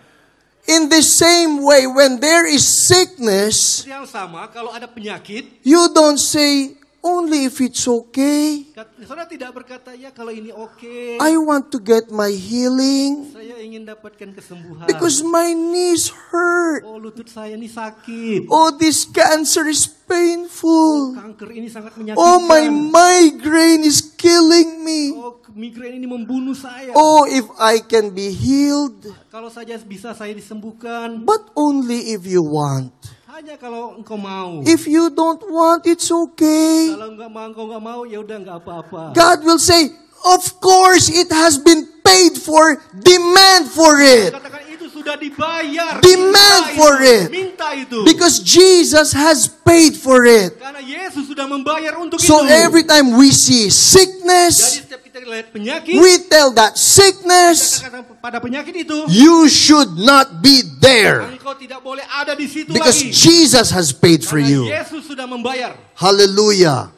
In the same way, when there is sickness,
Yang sama, kalau ada penyakit,
you don't say, only if it's okay.
saudara tidak berkata, ya kalau ini oke,
I want to get my healing
saya ingin dapatkan kesembuhan.
because my knees hurt.
Oh, lutut saya ini sakit.
Oh, this cancer is painful.
Kanker ini sangat menyakitkan.
Oh, my migraine is killing me.
Oh, migrain ini membunuh saya.
Oh, if I can be healed,
Kalau saja bisa saya disembuhkan.
but only if you want.
Hanya kalau engkau mau.
If you don't want, it's okay.
Kalau engkau nggak mau, ya udah nggak apa-apa.
God will say, of course, it has been paid for. Demand for it.
Katakan itu sudah dibayar.
Demand
Minta
for
itu.
it.
Minta itu.
Because Jesus has paid for it.
Karena Yesus sudah membayar untuk
So
itu.
every time we see
Jadi
sickness,
setiap kita lihat penyakit,
we tell that
kita
sickness,
katakan pada penyakit itu,
you should not be there.
engkau tidak boleh ada di situ
Because
lagi.
Jesus has paid for
Karena
you.
Yesus sudah membayar.
Hallelujah.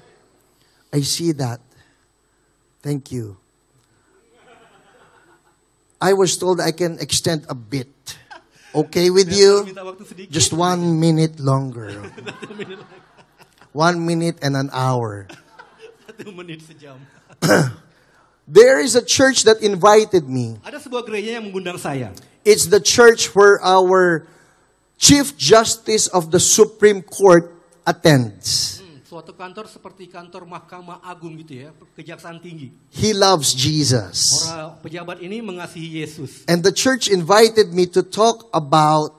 I see that. Thank you. I was told I can extend a bit. Okay with you?
Minta waktu sedikit.
Just 1 minute longer. 1 minute and an hour.
1 menit sejam.
There is a church that invited me.
Ada sebuah gereja yang mengundang saya.
It's the church where our Chief Justice of the Supreme Court attends.
Suatu kantor seperti kantor Mahkamah Agung gitu ya, Kejaksaan Tinggi.
He loves Jesus.
Orang pejabat ini mengasihi Yesus.
And the church invited me to talk about,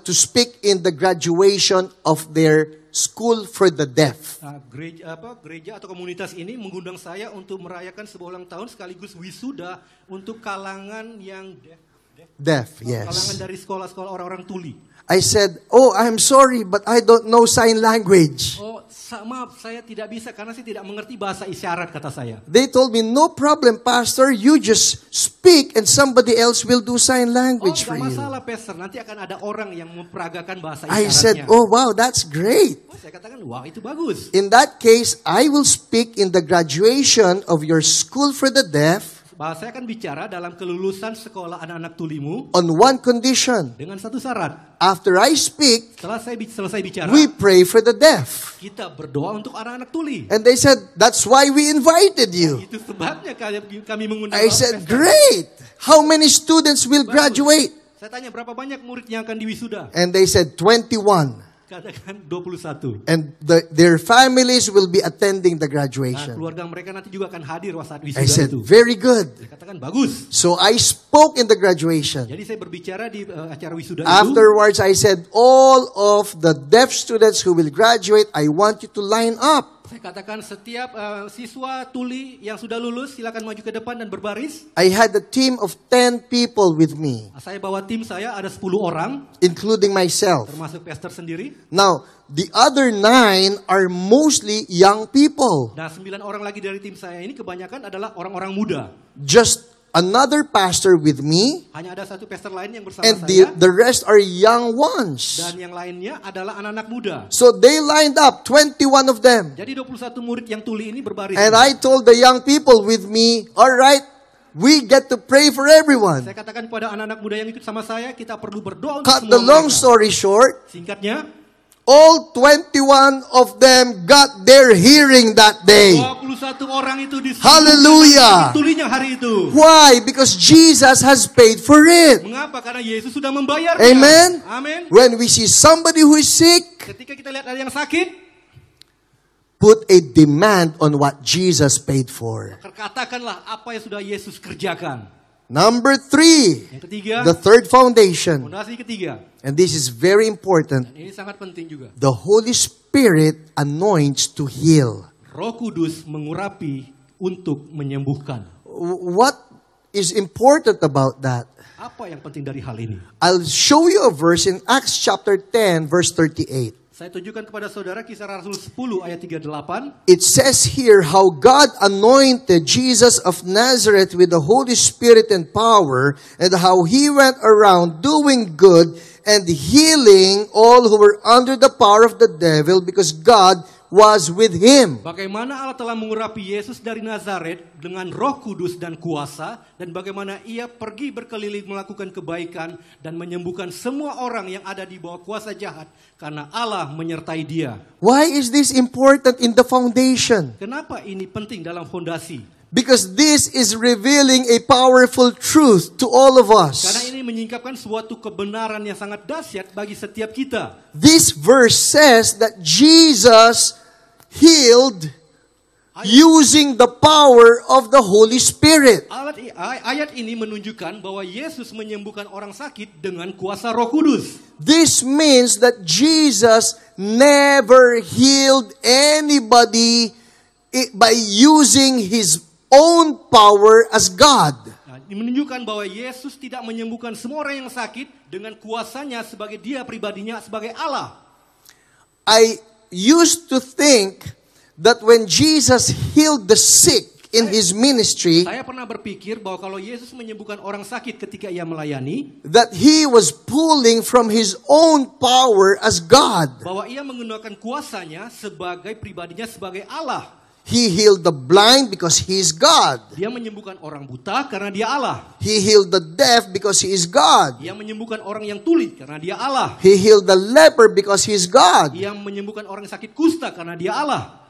to speak in the graduation of their school for the deaf.
Nah, gereja atau komunitas ini mengundang saya untuk merayakan sebuah ulang tahun sekaligus wisuda untuk kalangan yang deaf.
Deaf,
Kalangan
yes.
dari sekolah-sekolah orang-orang tuli.
I said, oh, I'm sorry, but I don't know sign language.
Oh, maaf, saya tidak bisa karena saya tidak mengerti bahasa isyarat, kata saya.
They told me, no problem, Pastor. You just speak and somebody else will do sign
Oh,
language for
nggak
you.
masalah, Pastor. Nanti akan ada orang yang memperagakan bahasa
I said,
isyaratnya.
oh, wow, that's great.
Saya katakan, wah, itu bagus.
In that case, I will speak in the graduation of your school for the deaf
Saya akan bicara dalam kelulusan sekolah anak-anak tulimu
on one condition.
dengan satu syarat.
After I speak,
Setelah saya selesai bicara,
we pray for the deaf.
kita berdoa untuk anak-anak tuli.
And they said, that's why we invited you.
Itu sebabnya kami mengundang
I
Bapak,
said,
Pastor.
great. How many students will graduate?
Saya tanya berapa banyak murid yang akan diwisuda?
And they said, 21.
Katakan 21.
And their families will be attending the
Nah,
graduation.
keluarga mereka nanti juga akan hadir saat
I
wisuda
said,
itu.
very good.
Saya katakan bagus.
So I spoke in the graduation.
Jadi saya berbicara di acara wisuda itu.
Afterwards, I said, all of the deaf students who will graduate, I want you to line up.
Saya katakan setiap siswa tuli yang sudah lulus silakan maju ke depan dan berbaris.
I had a team of 10 people with me,
Saya bawa tim saya ada 10 orang
including myself.
termasuk pastor sendiri.
Now, the other 9 are mostly young people.
Nah, 9 orang lagi dari tim saya ini kebanyakan adalah orang-orang muda.
Just another pastor with me,
Hanya ada satu pastor lain yang bersama
and
saya.
the rest are young ones.
Dan yang lainnya adalah anak-anak muda.
So they lined up, 21 of them.
Jadi 21 murid yang tuli ini berbaris.
And I told the young people with me, all right, we get to pray for everyone.
Saya katakan kepada anak-anak muda yang ikut sama saya, kita perlu berdoa untuk
Cut
semua
the long
mereka.
story short,
Singkatnya,
all 21 of them got their hearing that day.
21 orang itu disembuhkan
Hallelujah.
dari tulinya hari itu.
Why? Because Jesus has paid for it.
Mengapa? Karena Yesus sudah membayarnya.
Amen.
Amin.
When we see somebody who is sick,
Ketika kita lihat ada yang sakit,
put a demand on what Jesus paid for.
katakanlah apa yang sudah Yesus kerjakan.
Number 3,
Yang ketiga,
the third foundation,
fondasi ketiga.
and this is very important,
Dan ini sangat penting juga.
the Holy Spirit anoints to heal.
Roh Kudus mengurapi untuk menyembuhkan.
What is important about that?
Apa yang penting dari hal ini?
I'll show you a verse in Acts chapter 10, verse 38.
Saya tunjukkan kepada saudara Kisah Rasul 10 ayat 38.
It says here how God anointed Jesus of Nazareth with the Holy Spirit and power, and how he went around doing good and healing all who were under the power of the devil, because God was with him.
Bagaimana Allah telah mengurapi Yesus dari Nazaret dengan Roh Kudus dan kuasa, dan bagaimana ia pergi berkeliling melakukan kebaikan dan menyembuhkan semua orang yang ada di bawah kuasa jahat, karena Allah menyertai dia.
Why is this important in the foundation?
Kenapa ini penting dalam fondasi?
Because this is revealing a powerful truth to all of
Karena
us.
ini menyingkapkan suatu kebenaran yang sangat dahsyat bagi setiap kita.
This verse says that Jesus healed using the power of the Holy Spirit.
Ayat ini menunjukkan bahwa Yesus menyembuhkan orang sakit dengan kuasa Roh Kudus.
This means that Jesus never healed anybody by using his own power as God.
Nah, ini menunjukkan bahwa Yesus tidak menyembuhkan semua orang yang sakit dengan kuasanya sebagai dia pribadinya sebagai Allah.
I used to think that when Jesus healed the sick in his ministry,
Saya pernah berpikir bahwa kalau Yesus menyembuhkan orang sakit ketika ia melayani,
that he was pulling from his own power as God.
bahwa ia menggunakan kuasanya sebagai pribadinya sebagai Allah.
He healed the blind because he is God.
Dia menyembuhkan orang buta karena dia Allah.
He healed the deaf because he is God.
Dia menyembuhkan orang yang tuli karena dia Allah.
He healed the leper because he is God.
Dia menyembuhkan orang yang sakit kusta karena dia Allah.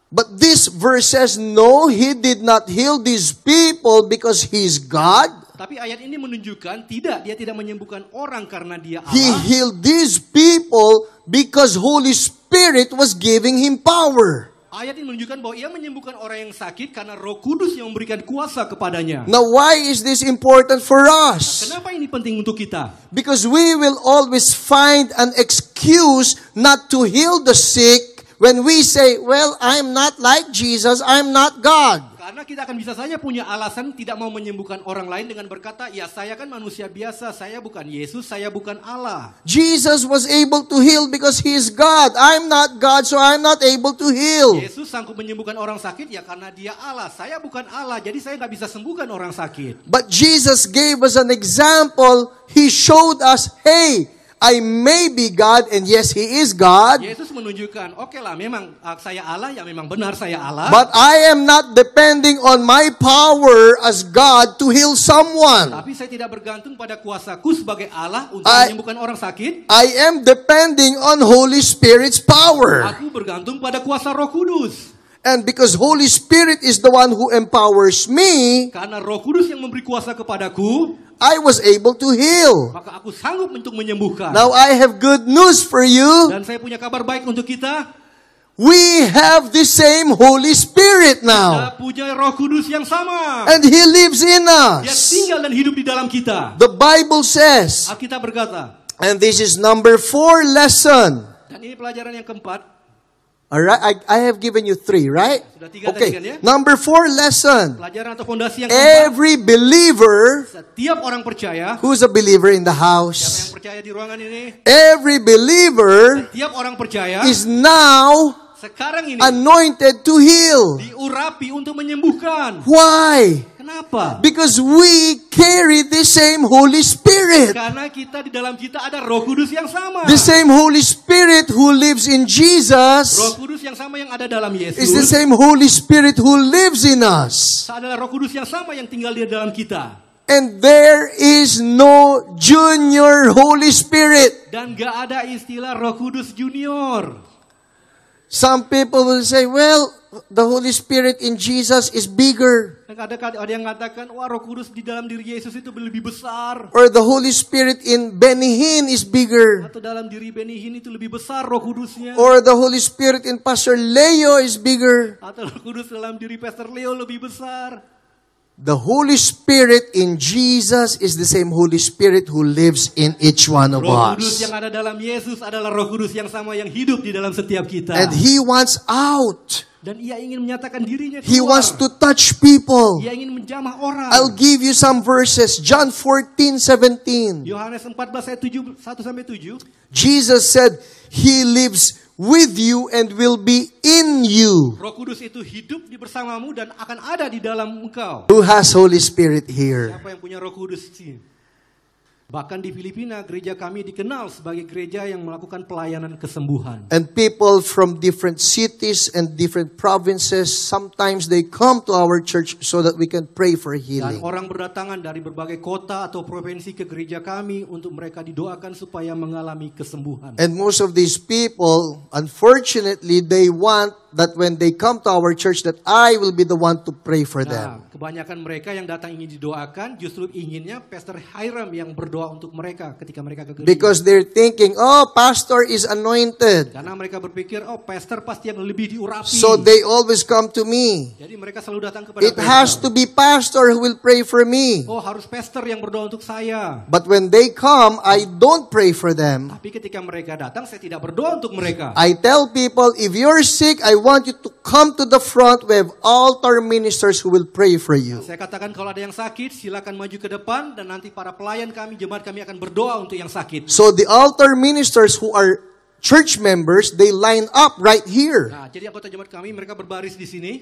But this verse says, no, he did not heal these people because he is God.
Tapi ayat ini menunjukkan dia tidak menyembuhkan orang karena dia
He
Allah.
healed these people because Holy Spirit was giving him power.
Ayat ini menunjukkan bahwa ia menyembuhkan orang yang sakit karena Roh Kudus yang memberikan kuasa kepadanya.
Now, why is this important for us?
Kenapa ini penting untuk kita?
Because we will always find an excuse not to heal the sick when we say, well, I'm not like Jesus, I'm not God.
Karena kita akan bisa saja punya alasan tidak mau menyembuhkan orang lain dengan berkata, ya saya kan manusia biasa, saya bukan Yesus, saya bukan Allah.
Jesus was able to heal because He is God. I'm not God, so I'm not able to heal.
Yesus sanggup menyembuhkan orang sakit ya karena Dia Allah. Saya bukan Allah, jadi saya nggak bisa sembuhkan orang sakit.
But Jesus gave us an example. He showed us, hey, I may be God, and yes, He is God.
Yesus menunjukkan, oke lah, memang saya Allah, ya memang benar saya Allah.
But I am not depending on my power as God to heal someone.
Tapi saya tidak bergantung pada kuasaku sebagai Allah untuk menyembuhkan orang sakit.
I am depending on Holy Spirit's power.
Aku bergantung pada kuasa Roh Kudus.
And because Holy Spirit is the one who empowers me,
Karena Roh Kudus yang memberi kuasa kepadaku,
I was able to heal.
maka aku sanggup untuk menyembuhkan.
Now I have good news for you.
Dan saya punya kabar baik untuk kita.
We have the same Holy Spirit now.
Kita punya Roh Kudus yang sama.
And He lives in
Dia
us.
tinggal dan hidup di dalam kita.
The Bible says,
Alkitab berkata,
and this is number 4 lesson.
dan ini pelajaran yang keempat.
Alright, I have given you 3, right?
Sudah 3 tadi kan
Okay,
ya?
number 4 lesson.
Pelajaran atau fondasi yang keempat.
Every believer,
Setiap orang percaya.
who's a believer in the
Siapa yang
house?
percaya di ruangan ini?
Every believer
Setiap orang percaya.
is now
Sekarang ini
anointed to heal.
diurapi untuk menyembuhkan.
Why?
Kenapa?
Because we carry the same Holy Spirit.
Karena kita di dalam kita ada Roh Kudus yang sama.
The same Holy Spirit who lives in
Roh
Jesus
Kudus yang sama yang ada dalam
is the
Yesus
same Holy Spirit who lives in us.
adalah Roh Kudus yang sama yang tinggal di dalam kita.
And there is no junior Holy Spirit.
Dan gak ada istilah Roh Kudus junior.
Some people will say, well, the Holy Spirit in Jesus is bigger.
Ada yang mengatakan, wah Roh Kudus di dalam diri Yesus itu lebih besar.
Or the Holy Spirit in Benny Hinn is bigger.
Atau dalam diri Benny Hinn itu lebih besar Roh Kudusnya.
Or the Holy Spirit in Pastor Leo is bigger.
Atau Roh Kudus dalam diri Pastor Leo lebih besar.
The Holy Spirit in Jesus is the same Holy Spirit who lives in each one of
Roh Kudus
us.
yang ada dalam Yesus adalah Roh Kudus yang sama yang hidup di dalam setiap kita.
And He wants out.
Dan Ia ingin menyatakan dirinya
He
keluar.
wants to touch people.
Ia ingin menjamah orang.
I'll give you some verses. John 14:17.
Yohanes 14 ayat 1-7.
Jesus said, He lives with you and will be in you.
Roh Kudus itu hidup di bersamamu dan akan ada di dalam engkau.
Who has Holy Spirit here?
Siapa yang punya Roh Kudus sih? Bahkan di Filipina, gereja kami dikenal sebagai gereja yang melakukan pelayanan kesembuhan.
And people from different cities and different provinces, sometimes they come to our church so that we can pray for
Dan
healing.
orang berdatangan dari berbagai kota atau provinsi ke gereja kami untuk mereka didoakan supaya mengalami kesembuhan.
And most of these people, unfortunately, they want that when they come to our church that I will be the one to pray for them.
Nah, kebanyakan mereka yang datang ingin didoakan, justru inginnya Pastor Hiram yang berdoa untuk mereka ketika mereka ke gereja.
Because they're thinking, oh, pastor is anointed.
Karena mereka berpikir, oh pastor pasti yang lebih diurapi.
So they always come to me.
Jadi mereka selalu datang kepada
It has to be pastor who will pray for me.
Oh harus pastor yang berdoa untuk saya.
But when they come, I don't pray for them.
Tapi ketika mereka datang, saya tidak berdoa untuk mereka.
I tell people, if you're sick, I want you to come to the front. We have altar ministers who will pray for you.
Saya katakan kalau ada yang sakit, silakan maju ke depan dan nanti para pelayan kami, jemaat kami akan berdoa untuk yang sakit.
So the altar ministers who are church members, they line up right here.
Nah, jadi anggota jemaat kami mereka berbaris di sini.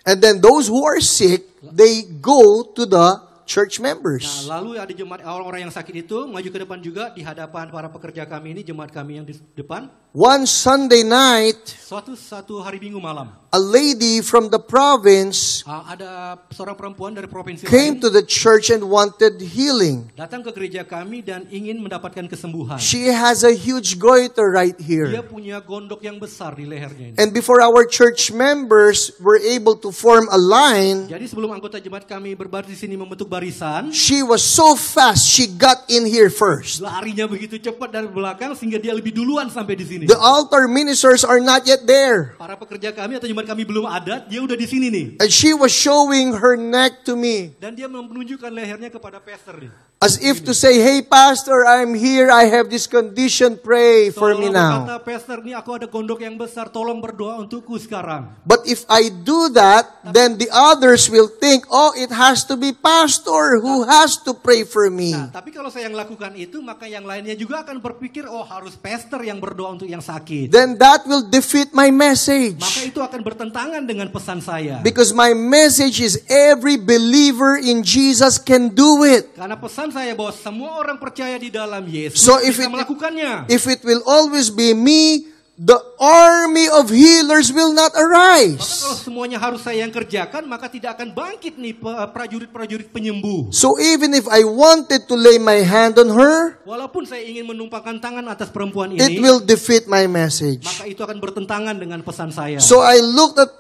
And then those who are sick, they go to the church members.
Nah, lalu ada jemaat orang-orang yang sakit itu maju ke depan juga di hadapan para pekerja kami ini, jemaat kami yang di depan.
One Sunday night,
Satu hari Minggu malam,
a lady from the province
ada seorang perempuan dari provinsi
came
lain
to the church and wanted healing.
datang ke gereja kami dan ingin mendapatkan kesembuhan.
She has a huge goiter right
Dia
here.
punya gondok yang besar di lehernya ini.
And before our church members were able to form a line,
Jadi sebelum anggota jemaat kami berbaris di sini membentuk barisan,
she was so fast, she got in here first.
larinya begitu cepat dari belakang sehingga dia lebih duluan sampai di sini.
The altar ministers are not yet there.
Para pekerja kami atau jemaat kami belum ada, dia udah di sini nih.
And she was showing her neck to me.
Dan dia menunjukkan lehernya kepada pastor nih.
As if to say, hey pastor, I'm here, I have this condition, pray for me now.
Kata pastor, nih aku ada gondok yang besar, tolong berdoa untukku sekarang.
But if I do that, then the others will think, oh, it has to be pastor who has to pray for me.
Nah, tapi kalau saya yang lakukan itu, maka yang lainnya juga akan berpikir, oh harus pastor yang berdoa untuk yang sakit.
Then that will defeat my message.
Maka itu akan bertentangan dengan pesan saya.
Because my message is every believer in Jesus can do it.
Karena pesan saya bahwa semua orang percaya di dalam Yesus
So
bisa melakukannya.
if it will always be me, the army of healers will not
Maka
arise.
kalau semuanya harus saya yang kerjakan, maka tidak akan bangkit nih prajurit-prajurit penyembuh.
So even if I wanted to lay my hand on her,
Walaupun saya ingin menumpangkan tangan atas perempuan
it
ini,
will defeat my message.
maka itu akan bertentangan dengan pesan saya.
So I looked at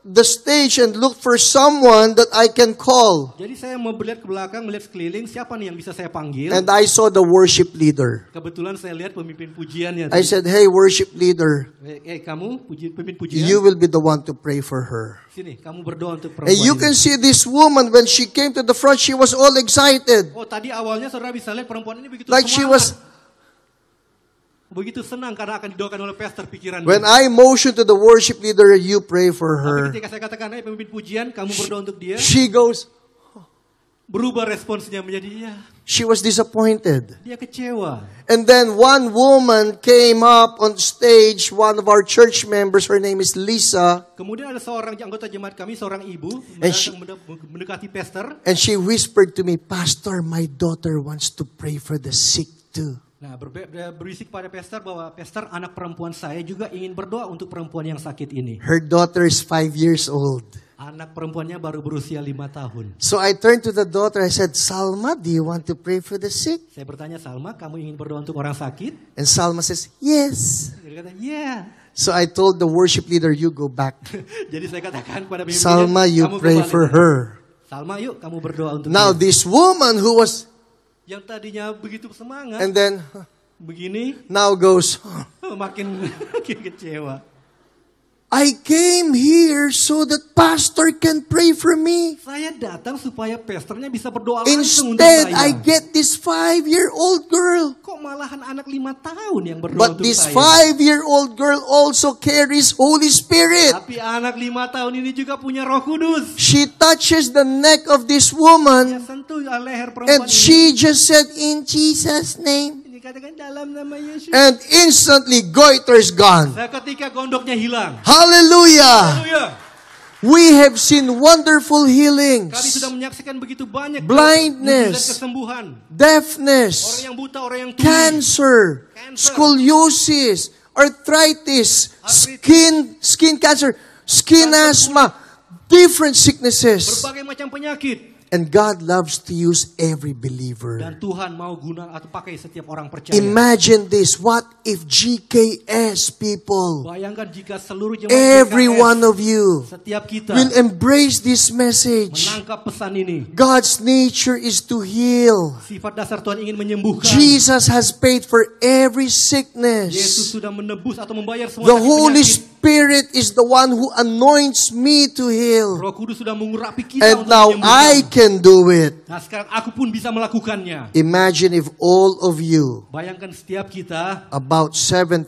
the stage and looked for someone that I can call.
Jadi saya mau melihat ke belakang, melihat sekeliling, siapa nih yang bisa saya panggil?
And I saw the worship leader.
Kebetulan saya lihat pemimpin pujiannya.
I said, hey, worship leader,
Kamu pemimpin pujian,
you will be the one to pray for her.
sini, kamu berdoa untuk
And
perempuan
you
ini.
can see this woman, when she came to the front, she was all excited.
Oh, tadi awalnya saudara bisa lihat perempuan ini begitu
Like she
semangat.
was,
Begitu senang karena akan didoakan oleh pastor pikirannya.
when I motioned to the worship leader, you pray for
Tapi
her.
ketika saya katakan, hey pemimpin pujian, kamu berdoa untuk dia,
She goes,
berubah responsnya menjadi, ya,
she was disappointed.
dia kecewa.
And then one woman came up on stage, one of our church members, her name is Lisa,
Kemudian ada seorang anggota jemaat kami, seorang ibu,
And she-
mendekati pastor.
and she whispered to me, Pastor, my daughter wants to pray for the sick too.
Nah, berisik pada pastor bahwa pastor, anak perempuan saya juga ingin berdoa untuk perempuan yang sakit ini.
Her daughter is 5 years old.
Anak perempuannya baru berusia 5 tahun.
So I turned to the daughter, I said, Salma, do you want to pray for the sick?
Saya bertanya, Salma, kamu ingin berdoa untuk orang sakit?
And Salma says, yes.
Dia kata, yeah.
So I told the worship leader, you go back.
Jadi saya katakan kepada pemimpinnya,
Salma, you
kamu
pray
kembali.
for her.
Salma, yuk kamu berdoa untuk
Now
dia.
this woman who was,
Yang tadinya begitu semangat,
and then
begini,
now goes,
makin kecewa.
I came here so that pastor can pray for me.
Saya datang supaya pastornya bisa berdoa langsung untuk
Instead,
saya.
I get this 5-year-old girl.
Kok malahan anak 5 tahun yang berdoa
But
untuk
this
saya?
5-year-old girl also carries Holy Spirit.
Tapi anak 5 tahun ini juga punya Roh Kudus.
She touches the neck of this
Dia
woman
sentuh leher perempuan
and
ini.
she just said, in Jesus' name.
Ini katakan dalam nama Yesus.
And instantly, goiter's gone.
Ketika gondoknya hilang.
Hallelujah.
Haleluya.
We have seen wonderful
Kami
healings,
sudah menyaksikan begitu banyak
Blindness.
mujizat kesembuhan. Orang
deafness,
yang buta, orang yang tuli.
cancer, scoliosis, arthritis, skin cancer, skin asthma, different sicknesses.
Berbagai macam penyakit.
And God loves to use every believer.
Dan Tuhan mau guna atau pakai setiap orang percaya.
Imagine this. What if GKS people,
Bayangkan jika seluruh jemaat
every
GKS,
one of you,
setiap kita
will embrace this message?
menangkap pesan ini.
God's nature is to heal.
Sifat dasar Tuhan ingin menyembuhkan.
Jesus has paid for every
Yesus
sickness.
sudah menebus atau membayar semua
The
sakit
Holy
penyakit.
Spirit is the one who anoints me to heal.
Roh Kudus sudah mengurapi kita
And
untuk
now I
menyembuhkan.
can do it.
Nah sekarang aku pun bisa melakukannya.
Imagine if all of you,
Bayangkan setiap kita,
about 7,000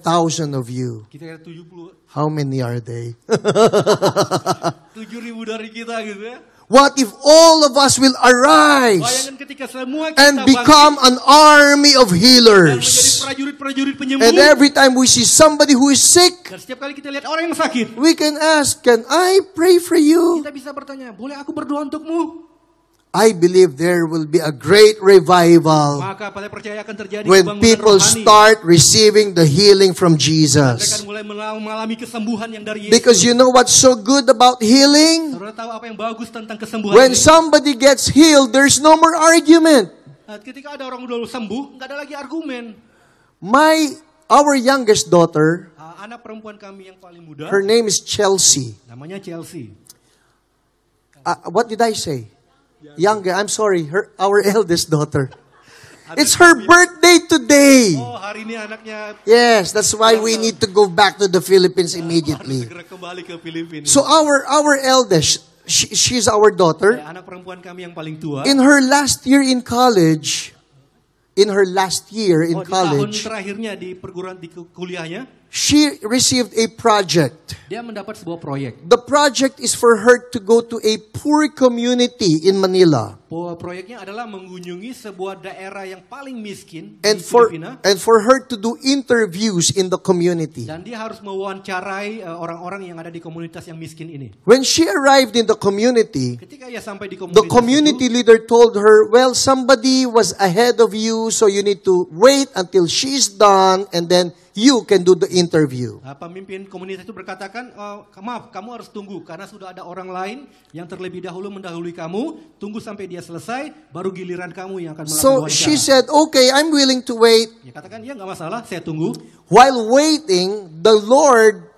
of you,
kita 70,
how many are they?
7.000 dari kita gitu ya.
What if all of us will arise
Bayangkan ketika semua kita
and
bangkit
become an army of
dan menjadi
healers?
prajurit-prajurit penyembuh.
And every time we see somebody who is sick,
Dan setiap kali kita lihat orang yang sakit,
we can ask, can I pray for you?
kita bisa bertanya, boleh aku berdoa untukmu?
I believe there will be a great revival
Maka pada percaya akan terjadi
when
kebangkitan
people
rohani.
start receiving the healing from
Mereka
Jesus.
akan mulai mengalami kesembuhan yang dari Yesus.
Because you know what's so good about healing?
Saudara tahu apa yang bagus tentang kesembuhan
When
ini?
somebody gets healed, there's no more argument.
Nah, ketika ada orang udah sembuh, nggak ada lagi argumen.
Our youngest daughter,
Anak perempuan kami yang paling muda,
her name is Chelsea.
namanya Chelsea.
What did I say? Younger, I'm sorry, our eldest daughter. It's her birthday today.
Oh, hari ini anaknya
Yes, that's why we need to go back to the Philippines
harus
immediately.
segera kembali ke Filipina.
So our eldest, she's our daughter.
Anak perempuan kami yang paling tua,
In her last year in college, in her last year in
di tahun
college,
terakhirnya di kuliahnya,
she received a project.
dia mendapat sebuah proyek.
The project is for her to go to a poor community in Manila.
Proyeknya adalah mengunjungi sebuah daerah yang paling miskin
And
di
for
Filipina.
her to do interviews in the community.
Dan dia harus mewawancarai orang-orang yang ada di komunitas yang miskin ini.
When she arrived in the community,
Ketika ia sampai di
the
komunitas
community
itu,
leader told her, well, somebody was ahead of you, so you need to wait until she's done, and then you can do the interview.
pemimpin komunitas itu berkatakan, maaf, kamu harus tunggu karena sudah ada orang lain yang terlebih dahulu mendahului kamu. Tunggu sampai dia selesai, baru giliran kamu yang akan melakukan
So
wawancara.
she said, okay, I'm willing to wait.
Dia katakan, ya nggak masalah, saya tunggu.
While waiting, the Lord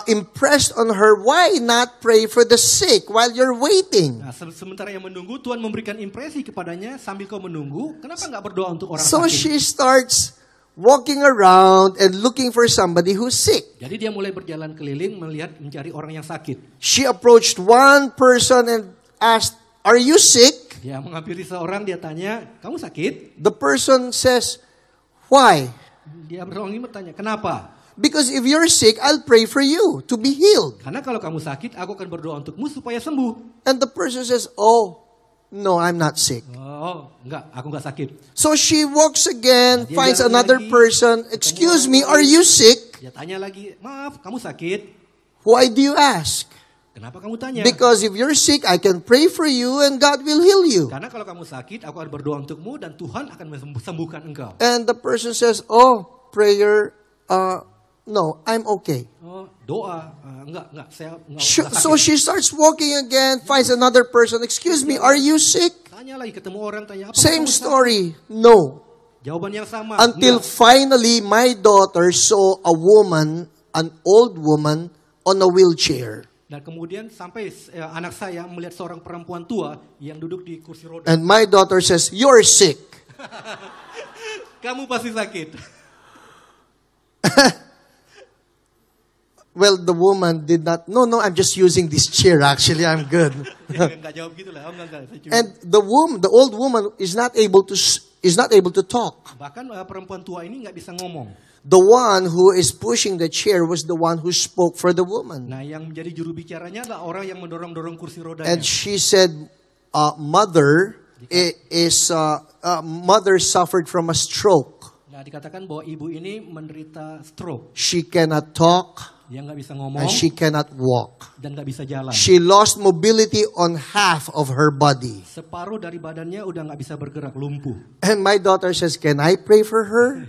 impressed on her, why not pray for the sick while you're waiting?
Nah, sementara yang menunggu, Tuhan memberikan impresi kepadanya sambil kau menunggu, kenapa nggak berdoa untuk orang
So
sakit?
she starts walking around and looking for somebody who's sick.
Jadi dia mulai berjalan keliling mencari orang yang sakit.
She approached one person and asked, are you sick?
Dia menghampiri seorang, dia tanya, kamu sakit?
The person says, why?
Dia bertanya, kenapa?
Because if you're sick, I'll pray for you to be healed.
Karena kalau kamu sakit, aku akan berdoa untukmu supaya sembuh.
And the person says, oh, no, I'm not sick.
Oh, enggak, aku enggak sakit.
So she walks again,
Dia
finds
jalan
another
lagi,
person. Excuse me, are you sick?
Dia tanya lagi, maaf, kamu sakit?
Why do you ask?
Kenapa kamu tanya?
Because if you're sick, I can pray for you and God will heal you.
Karena kalau kamu sakit, aku akan berdoa untukmu dan Tuhan akan sembuhkan engkau.
And the person says, oh, prayer, no, I'm okay.
Oh, doa, enggak, saya enggak
So
sakit.
she starts walking again, finds another person. Excuse me, are you sick?
Tanya lagi, ketemu orang, tanya, apa
Same
kamu sakit?
story. No.
Jawaban yang sama.
Until
enggak.
finally, my daughter saw a woman, an old woman, on a wheelchair.
Dan kemudian sampai anak saya melihat seorang perempuan tua yang duduk di kursi roda.
And my daughter says, you're sick.
Kamu pasti sakit.
Well, the woman did not, no, I'm just using this chair. Actually, I'm good.
Enggak jawab gitu lah. Oh, enggak. Saya cuma-
And the old woman is not able to talk.
Bahkan perempuan tua ini nggak bisa ngomong.
The one who is pushing the chair was the one who spoke for the woman.
Nah, yang menjadi juru bicaranya adalah orang yang mendorong-dorong kursi rodanya.
And she said, mother mother suffered from a stroke.
Nah, dikatakan bahwa ibu ini menderita stroke.
She cannot talk
Dia nggak bisa ngomong
and she cannot walk.
dan nggak bisa jalan.
She lost mobility on half of her body.
Separuh dari badannya udah nggak bisa bergerak, lumpuh.
And my daughter says, can I pray for her?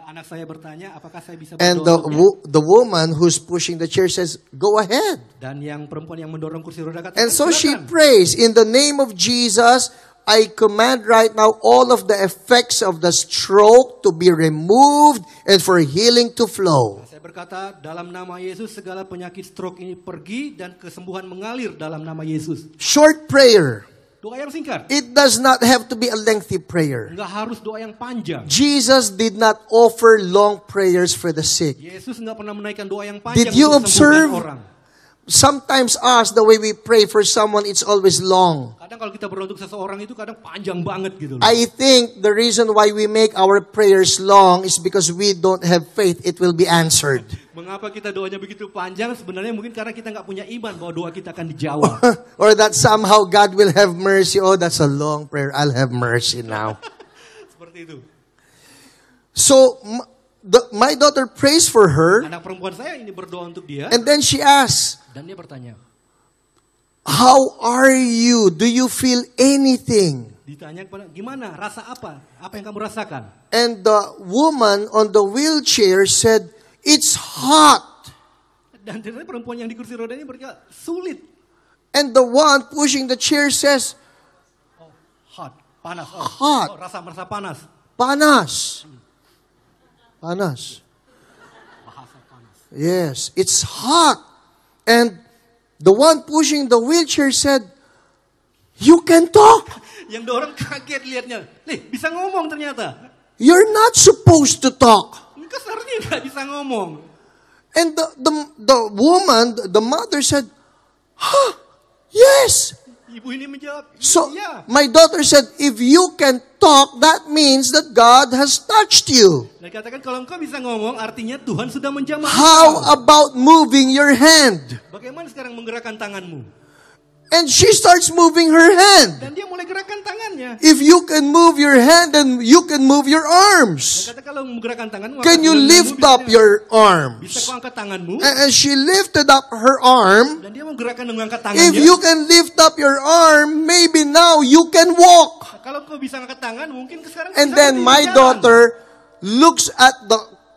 Anak saya bertanya, apakah saya bisa
And
berdoa untuknya?
the woman who's pushing the chair says, go ahead.
Dan yang perempuan yang mendorong kursi roda kata,
And so she
"Silakan."
prays, in the name of Jesus, I command right now all of the effects of the stroke to be removed and for healing to flow.
Saya berkata, dalam nama Yesus segala penyakit stroke ini pergi dan kesembuhan mengalir dalam nama Yesus.
Short prayer.
Doa yang singkat.
It does not have to be a lengthy prayer.
Enggak harus doa yang panjang.
Jesus did not offer long prayers for the sick.
Yesus enggak pernah menaikkan doa yang panjang
Did you
untuk
observe?
sembuhkan orang.
Sometimes us, the way we pray for someone, it's always long.
Kadang kalau kita berdoa untuk seseorang itu kadang panjang banget gitu loh.
I think the reason why we make our prayers long is because we don't have faith it will be answered.
Mengapa kita doanya begitu panjang? Sebenarnya mungkin karena kita nggak punya iman bahwa doa kita akan dijawab.
Or that somehow God will have mercy. Oh, that's a long prayer. I'll have mercy now.
Seperti itu.
So, my daughter prays for her,
Anak perempuan saya ini berdoa untuk dia
and then she asks,
dan dia bertanya.
how are you? Do you feel anything?
Ditanya kepada, gimana? Rasa apa? Apa yang kamu rasakan?
And the woman on the wheelchair said, it's hot.
Dan ternyata perempuan yang di kursi roda ini berkata, sulit.
And the one pushing the chair says,
Oh, hot, panas. Oh,
Hot.
Oh, merasa panas.
panas. Panas.
Bahasa panas.
Yes, it's hot. And the one pushing the wheelchair said, you can talk.
Yang dorong kaget lihatnya. Nih, bisa ngomong ternyata.
You're not supposed to talk.
Enggak, seharusnya nggak bisa ngomong.
And the woman, the mother said, huh, yes,
Ibu ini menjawab,
So,
iya.
my daughter said, if you can talk, that means that God has touched you.
Dan katakan kalau engkau bisa ngomong, artinya Tuhan sudah menjamah
How
engkau.
about moving your hand?
Bagaimana sekarang menggerakkan tanganmu?
And she starts moving her hand.
Dan dia mulai gerakkan tangannya.
If you can move your hand, then you can move your
Dan
arms.
kata kalau menggerakkan tanganmu,
Can you lift up your
bisa
arms?
kau angkat tanganmu?
And she lifted up her arm.
Dan dia menggerakkan dengan angkat
If
tangannya.
you can lift up your arm, maybe now you can walk.
Kalau kau bisa angkat tangan, mungkin sekarang
And
bisa
then
berjalan.
my daughter looks at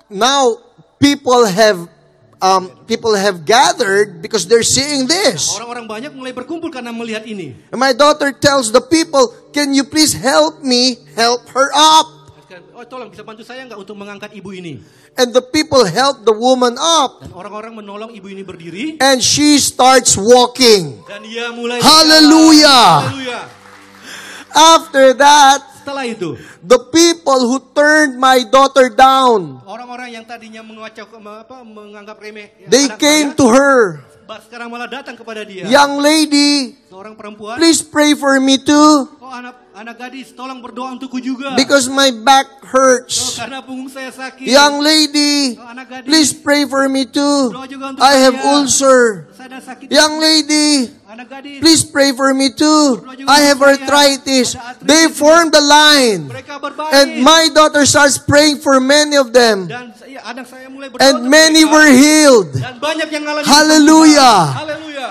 now people have gathered because they're seeing this.
Orang-orang banyak mulai berkumpul karena melihat ini.
And my daughter tells the people, can you please help me help her up?
Oh, tolong bisa bantu saya nggak untuk mengangkat ibu ini?
And the people help the woman up.
Dan orang-orang menolong ibu ini berdiri.
And she starts walking.
Dan dia mulai
Hallelujah.
Haleluya.
After that,
Setelah itu,
the people who turned my daughter down,
orang-orang yang tadinya menganggap remeh, ya,
they
anak
came
saya,
to her.
sekarang malah datang kepada dia.
Young lady,
Seorang perempuan,
please pray for me too.
oh anak gadis, tolong berdoa untukku juga.
Because my back
Oh,
hurts.
karena punggung saya sakit.
Young lady,
Oh, anak gadis,
please pray for me too.
doa juga untuk
I have
saya.
ulcer.
Saya sakit.
Young lady,
Anak gadis,
please pray for me too. I have arthritis. They formed a line.
mereka berbaring.
And my daughter starts praying for many of them.
Dan anak saya mulai berdoa
And
untuk
many
mereka.
were healed.
Dan banyak yang ngalami
Hallelujah.
kesembuhan. Haleluya.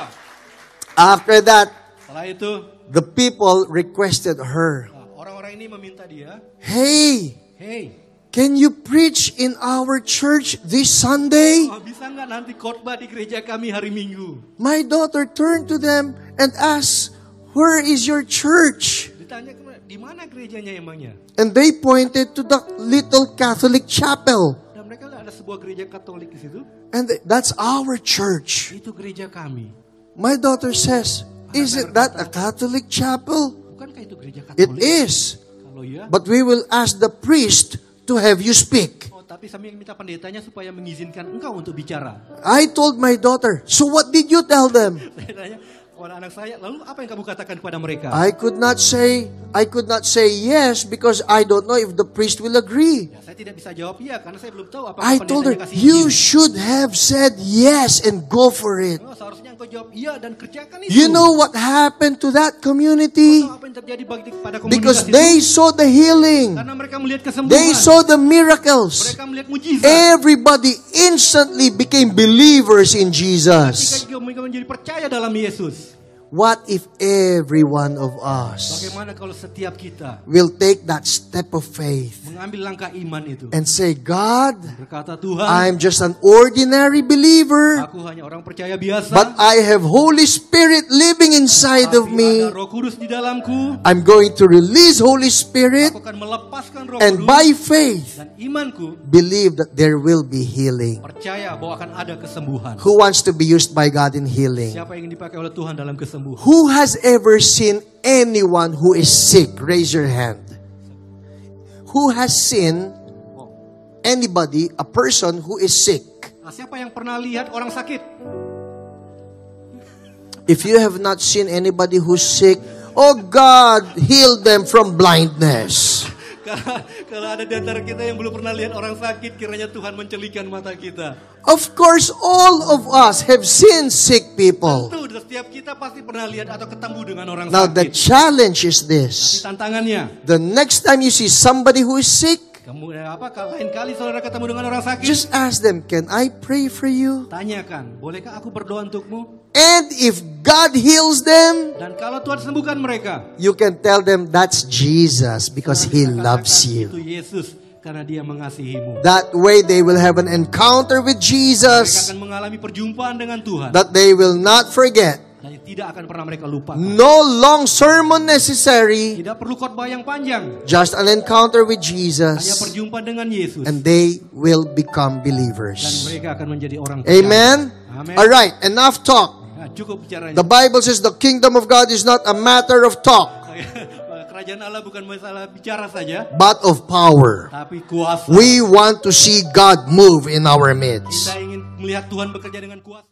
After that,
Setelah itu,
the people requested her,
orang-orang ini meminta dia,
hey,
hey,
can you preach in our church this Sunday?
bisa nggak nanti khotbah di gereja kami hari Minggu?
My daughter turned to them and asked, where is your church?
Ditanya di mana gerejanya emangnya?
And they pointed to the little Catholic chapel.
Dan mereka lihat ada sebuah gereja Katolik di situ.
And that's our church.
Itu gereja kami.
My daughter says, isn't that a Catholic chapel?
Bukankah itu gereja
It
Katolik?
is.
Kalau ya,
But we will ask the priest to have you speak.
oh, tapi kami minta pendetanya supaya mengizinkan engkau untuk bicara.
I told my daughter, so what did you tell them?
Saya tanya kepada anak saya, lalu apa yang kamu katakan kepada mereka?
I could not say yes because I don't know if the priest will agree.
Ya, saya tidak bisa jawab iya karena saya belum tahu apakah
I told her,
pendetanya kasih
you
izin.
should have said yes and go for it.
Oh, seharusnya engkau jawab iya dan kerjakan itu.
You know what happened to that community?
Tahu apa yang terjadi pada komunitas
Because
itu?
they saw the healing.
Karena mereka melihat kesembuhan.
They saw the miracles.
Mereka melihat mujizat.
Everybody instantly became believers in
Ketika
Jesus.
mereka menjadi percaya dalam Yesus.
What if every one of us
Bagaimana kalau setiap kita
will take that step of faith
mengambil langkah iman itu?
and say, God,
Berkata Tuhan,
I'm just an ordinary believer,
aku hanya orang percaya biasa.
but I have Holy Spirit living inside of
Tapi
me.
ada Roh Kudus di dalamku.
I'm going to release Holy Spirit
Aku akan melepaskan Roh
and
Kudus.
by faith
Dan imanku
believe that there will be healing.
percaya bahwa akan ada kesembuhan.
Who wants to be used by God in healing?
Siapa yang ingin dipakai oleh Tuhan dalam kesembuhan?
Who has ever seen anyone who is sick? Raise your hand. Who has seen anybody, a person who is sick?
Nah, siapa yang pernah lihat orang sakit?
If you have not seen anybody who's sick, oh God, heal them from blindness.
Kalau ada di antara kita yang belum pernah lihat orang sakit, kiranya Tuhan mencelikan mata kita.
Of course, all of us have seen sick people.
Tentu, setiap kita pasti pernah lihat atau ketemu dengan orang
Now, the
sakit.
challenge is this.
Tantangannya,
The next time you see somebody who is sick,
kamu lain kali saudara ketemu dengan orang sakit,
just ask them, can I pray for you?
tanyakan, bolehkah aku berdoa untukmu?
And if God heals them,
Dan kalau Tuhan sembuhkan mereka,
you can tell them that's Jesus because He
katakan,
loves
itu
you.
Yesus karena Dia mengasihimu.
That way they will have an encounter with
Mereka
Jesus
akan mengalami perjumpaan dengan Tuhan.
that they will not forget.
Dan tidak akan pernah mereka lupakan.
No long sermon necessary,
Tidak perlu khotbah yang panjang.
just an encounter with
Hanya
Jesus,
perjumpaan dengan Yesus.
and they will become
Dan
believers.
mereka akan menjadi orang percaya.
Amen?
Amen.
All right, enough talk.
Nah, cukup bicaranya.
The Bible says the kingdom of God is not a matter of talk,
Kerajaan Allah bukan masalah bicara saja,
but of power.
tapi kuasa.
We want to see God move in our midst.
Kita ingin melihat Tuhan bekerja dengan kuasa.